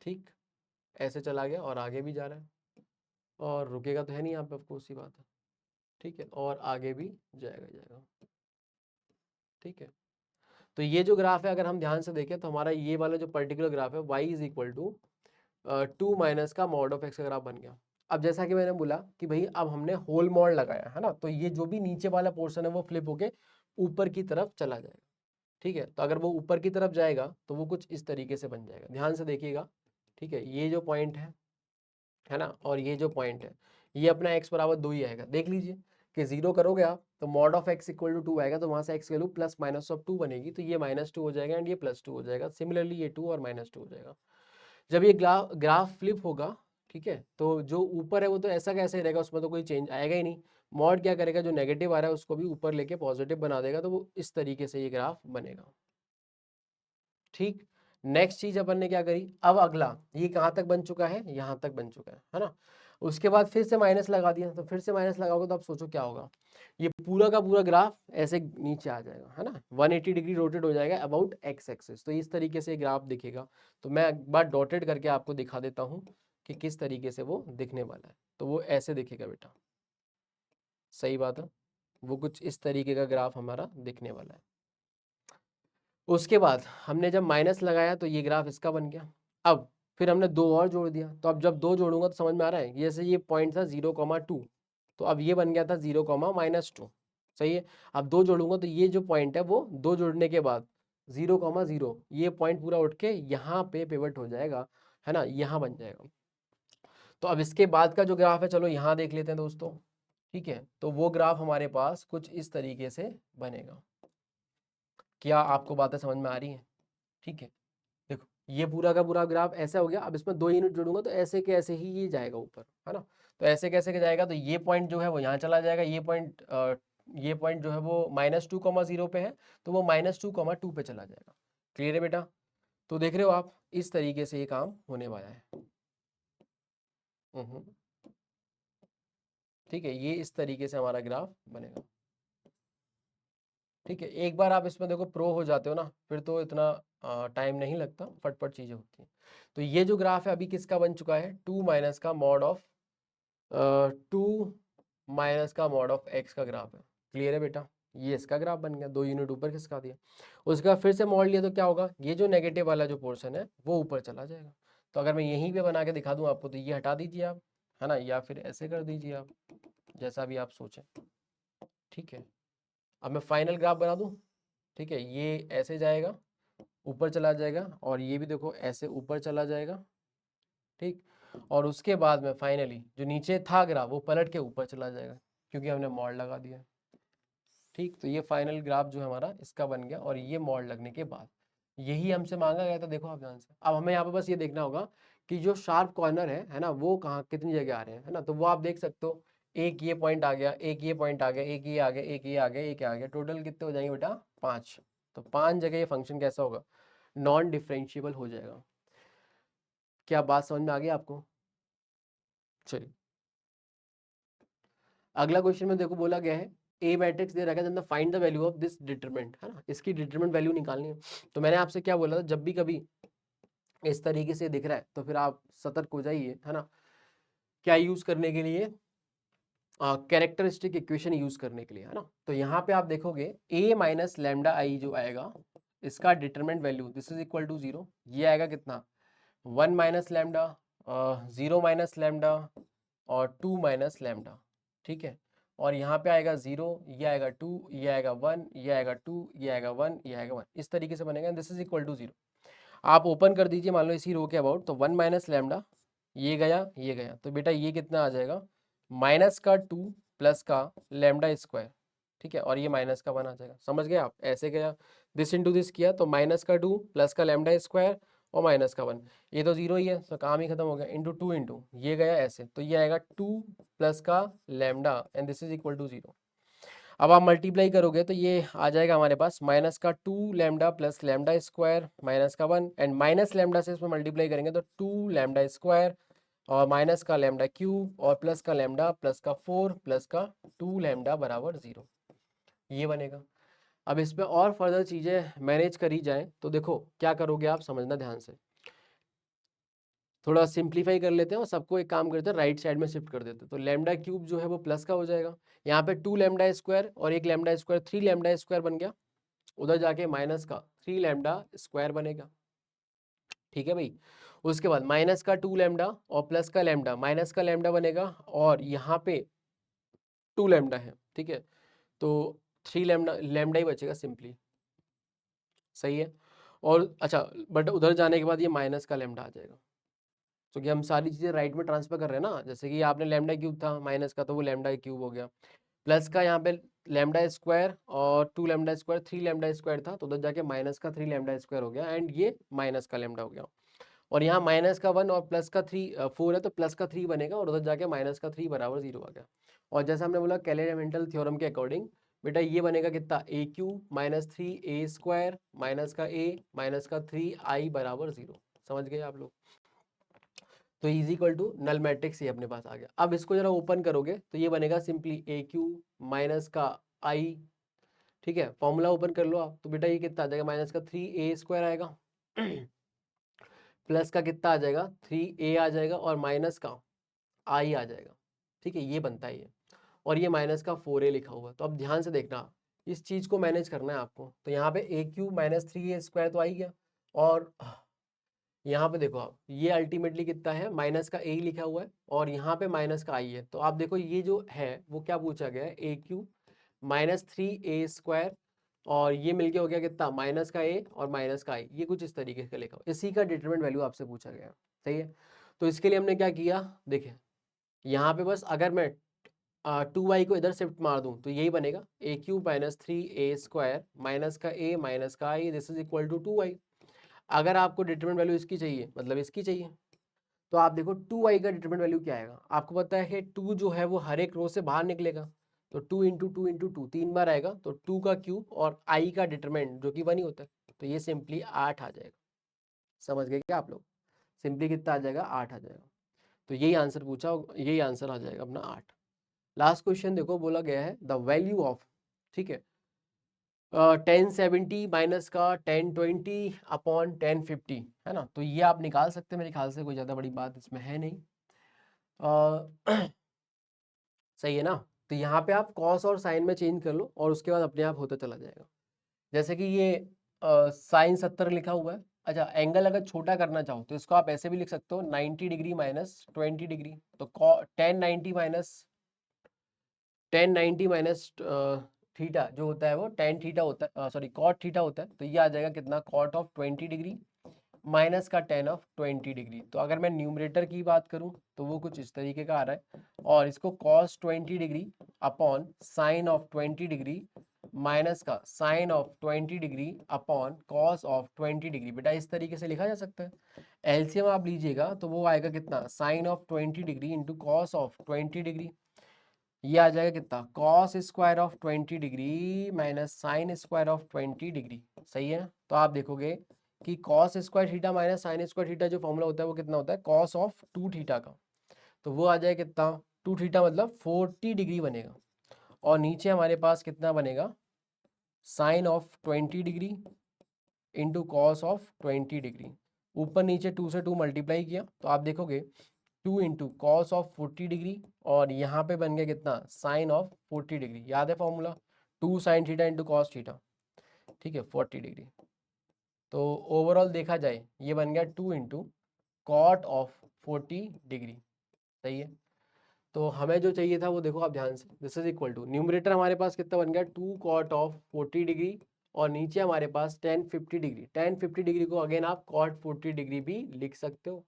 ठीक, ऐसे चला गया और आगे भी जा रहा है और रुकेगा तो है नहीं यहाँ पे, आपको उसी बात है, ठीक है। और आगे भी जाएगा जाएगा, ठीक है। तो ये जो ग्राफ है अगर हम ध्यान से देखें तो हमारा ये वाला जो पर्टिकुलर ग्राफ है y is equal to 2 minus का मॉड ऑफ एक्स का ग्राफ बन गया। अब जैसा कि मैंने बोला कि भाई अब हमने होल मॉड लगाया है ना, तो ये जो भी नीचे वाला पोर्शन है वो फ्लिप होके ऊपर की तरफ चला जाएगा, ठीक है। तो अगर वो ऊपर की तरफ जाएगा तो वो कुछ इस तरीके से बन जाएगा, ध्यान से देखिएगा, ठीक है। ये जो पॉइंट है ना, और ये जो पॉइंट है ये अपना x बराबर 2 ही आएगा। देख लीजिए कि 0 करोगे आप तो mod of x equal to 2 आएगा, तो वहां से x value plus minus of 2 बनेगी, तो ये -2 हो जाएगा एंड ये +2 हो जाएगा। सिमिलरली ये 2 और -2 हो जाएगा। जब ये ग्राफ फ्लिप होगा, ठीक है, तो जो ऊपर है वो तो ऐसा कैसे रहेगा, उसमें तो कोई चेंज आएगा ही नहीं। मॉड क्या करेगा, जो नेगेटिव आ रहा है उसको भी ऊपर लेके पॉजिटिव बना देगा, तो वो इस तरीके से ये ग्राफ बनेगा। ठीक, नेक्स्ट चीज अपन ने क्या करी, अब अगला ये कहाँ तक बन चुका है, यहाँ तक बन चुका है ना। उसके बाद फिर से माइनस लगा दिया, तो फिर से माइनस लगाओगे तो आप सोचो क्या होगा, ये पूरा का पूरा ग्राफ ऐसे नीचे आ जाएगा, है ना, 180 डिग्री रोटेट हो जाएगा अबाउट एक्स एक्सिस। तो इस तरीके से ग्राफ दिखेगा। तो मैं एक बार डॉटेड करके आपको दिखा देता हूँ कि किस तरीके से वो दिखने वाला है। तो वो ऐसे दिखेगा बेटा, सही बात है, वो कुछ इस तरीके का ग्राफ हमारा दिखने वाला है। उसके बाद हमने जब माइनस लगाया तो ये ग्राफ इसका बन गया। अब फिर हमने दो और जोड़ दिया, तो अब जब दो जोड़ूंगा तो समझ में आ रहा है, जैसे ये पॉइंट था 0,2, तो अब ये बन गया था 0,-2। सही है। अब दो जोड़ूंगा तो ये जो पॉइंट है वो दो जोड़ने के बाद 0,0, ये पॉइंट पूरा उठ के यहाँ पे पिवट हो जाएगा, है ना, यहाँ बन जाएगा। तो अब इसके बाद का जो ग्राफ है, चलो यहाँ देख लेते हैं दोस्तों। ठीक है, तो वो ग्राफ हमारे पास कुछ इस तरीके से बनेगा। क्या आपको बातें समझ में आ रही हैं? ठीक है, देखो ये पूरा का पूरा ग्राफ ऐसा हो गया। अब इसमें दो यूनिट जोड़ूंगा तो ऐसे के ऐसे ही ये जाएगा ऊपर, है ना। तो ऐसे कैसे के जाएगा, तो ये पॉइंट जो है वो यहाँ चला जाएगा, ये पॉइंट जो है वो -2,0 पे है, तो वो -2,2 पे चला जाएगा। क्लियर है बेटा? तो देख रहे हो आप, इस तरीके से ये काम होने वाला है। ठीक है, ये इस तरीके से हमारा ग्राफ बनेगा। ठीक है, एक बार आप इसमें देखो प्रो हो जाते हो ना, फिर तो इतना टाइम नहीं लगता, फटफट चीजें होती हैं। तो ये जो ग्राफ है अभी किसका बन चुका है, 2 माइनस का मॉड ऑफ 2 - का ग्राफ है। क्लियर है बेटा? ये इसका ग्राफ बन गया, 2 यूनिट ऊपर खिसका दिया। उसके बाद फिर से मॉड लिया तो क्या होगा, ये जो नेगेटिव वाला जो पोर्शन है वो ऊपर चला जाएगा। तो अगर मैं यहीं पे बना के दिखा दूं आपको, तो ये हटा दीजिए आप, है ना, या फिर ऐसे कर दीजिए आप, जैसा भी आप सोचें। ठीक है, अब मैं फाइनल ग्राफ बना दूं। ठीक है, ये ऐसे जाएगा, ऊपर चला जाएगा, और ये भी देखो ऐसे ऊपर चला जाएगा। ठीक, और उसके बाद में फाइनली जो नीचे था ग्राफ वो पलट के ऊपर चला जाएगा, क्योंकि हमने मॉड लगा दिया। ठीक, तो ये फाइनल ग्राफ जो है हमारा इसका बन गया, और ये मॉड लगने के बाद यही हमसे मांगा गया था। देखो आप ध्यान से, अब हमें यहाँ पे बस ये देखना होगा कि जो शार्प कॉर्नर है ना, वो कहाँ कितनी जगह आ रहे हैं, है ना। तो वो आप देख सकते हो, एक ये पॉइंट आ गया, एक ये पॉइंट आ गया, एक ये आ गया, एक ये आ गया, एक ये आ गया, टोटल कितने हो जाएंगे बेटा, 5। तो 5 जगह ये फंक्शन कैसा होगा, नॉन डिफरेंशिएबल हो जाएगा। क्या बात समझ में आ गई आपको? चलिए, अगला क्वेश्चन में देखो बोला गया है, ए मैट्रिक्स दे रखा है, find the value of this determinant, है ना, इसकी डिटरमिनेंट वैल्यू निकालनी है। तो मैंने आपसे क्या बोला था, जब भी कभी इस तरीके से दिख रहा है तो फिर आप सतर्क हो जाइए, है ना। क्या यूज करने के लिए, कैरेक्टरिस्टिक इक्वेशन यूज करने के लिए, है ना। तो यहाँ पे आप देखोगे a माइनस लैम्डा आई जो आएगा, इसका determinant value this is equal to 0, ये आएगा कितना, 1 माइनस लैम्डा, 0 माइनस लैम्डा, और 2 माइनस लैम्डा। ठीक है, और यहाँ पे आएगा 0, ये आएगा 2, ये आएगा 1, ये आएगा 2, ये आएगा 1, ये आएगा 1, इस तरीके से बनेगा, दिस इज इक्वल टू 0। आप ओपन कर दीजिए, मान लो इसी रो के अबाउट, तो 1 माइनस लैम्डा, ये गया ये गया, तो बेटा ये कितना आ जाएगा, माइनस का 2 प्लस का लैम्डा स्क्वायर। ठीक है, और ये माइनस का 1 आ जाएगा, समझ गए आप, ऐसे गया, दिस इंटू दिस किया, तो माइनस का 2 प्लस का लैम्डा स्क्वायर और माइनस का 1, ये तो 0 ही है, तो काम ही खत्म हो गया, इंटू 2 इंटू ये गया ऐसे, तो ये आएगा 2 प्लस का lambda and this is equal to 0। अब आप मल्टीप्लाई करोगे तो ये आ जाएगा हमारे पास माइनस का 2 lambda plus lambda square minus का 1, एंड माइनस लैम्डा से इसमें मल्टीप्लाई करेंगे तो 2 लैम्डा स्क्वायर और माइनस का लैम्डा क्यूब और प्लस का लैम्डा प्लस का 4 प्लस का 2 लैम्डा बराबर 0, ये बनेगा। अब इसमें और फर्दर चीजें मैनेज करी जाए तो देखो क्या करोगे आप, समझना ध्यान से, थोड़ा सिंप्लीफाई कर लेते हैं और सबको एक काम करते हैं, राइट साइड में शिफ्ट कर देते हैं। तो लैम्डा क्यूब जो है वो प्लस का हो जाएगा, यहाँ पे 2 लैम्डा स्क्वायर और एक लैम्डा स्क्वायर, 3 लैम्डा स्क्वायर बन गया, उधर जाके माइनस का 3 लैम्डा स्क्वायर बनेगा। ठीक है भाई, उसके बाद माइनस का 2 लैम्डा और प्लस का लैम्डा, माइनस का लैम्डा बनेगा, और यहाँ पे 2 लैम्डा है। ठीक है, तो 3 लैम्डा, लैम्डा ही बचेगा सिंपली, सही है। और अच्छा, बट उधर जाने के बाद ये माइनस का लैम्डा आ जाएगा। क्योंकि हम सारी चीज़ें राइट में ट्रांसफर कर रहे हैं ना, जैसे कि आपने लैम्डा क्यूब था माइनस का, तो वो लैम्डा क्यूब हो गया, प्लस का यहाँ पे लैम्डा स्क्वायर और 2 लैम्डा स्क्वायर 3 लैम्डा स्क्वायर था, तो उधर जाके माइनस का 3 लैम्डा स्क्वायर हो गया, एंड ये माइनस का लैम्डा हो गया। और यहाँ माइनस का 1 और प्लस का 3 4 है, तो प्लस का 3 बनेगा, और उधर जाके माइनस का 3 बराबर 0 आ गया। और जैसा हमने बोला कैलेंडर थ्योरम के अकॉर्डिंग, बेटा ये बनेगा कितना, a cube minus 3 a² minus का a माइनस का 3i बराबर 0। समझ गए आप लोग? तो is equal to null matrix ये अपने पास आ गया। अब इसको जरा ओपन करोगे तो ये बनेगा सिंपली ए क्यूब माइनस का आई, ठीक है, फॉर्मूला ओपन कर लो आप, तो बेटा ये कितना आ जाएगा, माइनस का 3a² आएगा प्लस का कितना आ जाएगा, 3a आ जाएगा, और माइनस का आई आ जाएगा, ठीक है, ये बनता है ये। और ये माइनस का 4a लिखा हुआ है। तो अब ध्यान से देखना, इस चीज को मैनेज करना है आपको। तो यहाँ पे ए क्यूब माइनस 3a² तो आ ही गया, और यहाँ पे देखो आप, ये अल्टीमेटली कितना है, माइनस का ए लिखा हुआ है, और यहाँ पे माइनस का आई है। तो आप देखो ये जो है वो क्या पूछा गया है, ए क्यूब माइनस 3a², और ये मिलके हो गया कितना, माइनस का ए और माइनस का आई, ये कुछ इस तरीके से लिखा हुआ, इसी का डिटरमिनेंट वैल्यू आपसे पूछा गया है। सही है, तो इसके लिए हमने क्या किया, देखिए यहाँ पे बस अगर मैं 2y को इधर शिफ्ट मार दूं तो यही बनेगा, a cube minus 3a² minus का a माइनस का I, this is equal to 2y। अगर आपको डिटरमिनेंट वैल्यू इसकी चाहिए, मतलब इसकी चाहिए, तो आप देखो 2y का डिटरमिनेंट वैल्यू क्या आएगा। आपको पता है 2 जो है वो हर एक रो से बाहर निकलेगा, तो 2 इंटू 2 इंटू 2 3 बार आएगा, तो 2 का क्यूब और i का डिटरमिनेंट जो कि 1 ही होता है, तो ये सिंपली 8 आ जाएगा। समझ गए क्या आप लोग? सिंपली कितना आ जाएगा, 8 आ जाएगा। तो यही आंसर पूछा, यही आंसर आ जाएगा अपना 8। लास्ट क्वेश्चन देखो, बोला गया है द वैल्यू ऑफ, ठीक है, 1070 माइनस का 1020 अपॉन 1050, है ना, तो ये आप निकाल सकते हैं मेरे ख्याल से, कोई ज़्यादा बड़ी बात इसमें है नहीं। सही है ना? तो यहाँ पे आप कॉस और साइन में चेंज कर लो, और उसके बाद अपने आप होता चला जाएगा। जैसे कि ये साइन 70 लिखा हुआ है। अच्छा, एंगल अगर छोटा करना चाहो तो इसको आप ऐसे भी लिख सकते हो, 90 डिग्री माइनस 20 डिग्री, तो 1090 माइनस 1090 माइनस थीटा जो होता है वो tan थीटा होता है, सॉरी cot थीटा होता है, तो ये आ जाएगा कितना, cot ऑफ 20 डिग्री माइनस का tan ऑफ 20 डिग्री। तो अगर मैं न्यूमरेटर की बात करूं तो वो कुछ इस तरीके का आ रहा है, और इसको cos 20 degree upon sine of 20 degree minus का sine of 20 degree upon cos of 20 degree, बेटा इस तरीके से लिखा जा सकता है। एलसीएम आप लीजिएगा तो वो आएगा कितना, sine of 20 degree into cos of 20 degree, ये आ जाएगा कितना, cos square of 20 degree minus sine square of 20 degree. सही है, तो आप देखोगे कि cos square theta minus sine square theta जो फॉर्मूला होता है वो कितना होता है, कॉस ऑफ 2 थीटा का, तो वो आ जाएगा कितना, 2 थीटा मतलब 40 डिग्री बनेगा, और नीचे हमारे पास कितना बनेगा, sine of 20 degree into cos of 20 degree, ऊपर नीचे 2 से 2 मल्टीप्लाई किया, तो आप देखोगे 2 इंटू कॉस ऑफ 40 डिग्री, और यहाँ पे बन गया कितना, साइन ऑफ 40 डिग्री, याद है formula, 2 sine theta into cos theta, ठीक है, 40 डिग्री। तो ओवरऑल देखा जाए ये बन गया 2 इंटू कॉट ऑफ 40 डिग्री। सही है, तो हमें जो चाहिए था वो देखो आप ध्यान से, this is equal to, numerator हमारे पास कितना बन गया, 2 कॉट ऑफ 40 डिग्री, और नीचे हमारे पास 1050 डिग्री, 1050 डिग्री को अगेन आप कॉट 40 डिग्री भी लिख सकते हो,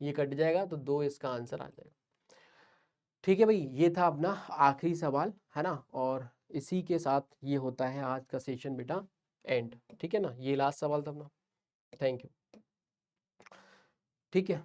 ये कट जाएगा तो 2 इसका आंसर आ जाएगा। ठीक है भाई, ये था अपना आखिरी सवाल, है ना, और इसी के साथ ये होता है आज का सेशन बेटा एंड, ठीक है ना, ये लास्ट सवाल था अपना। Thank you. ठीक है।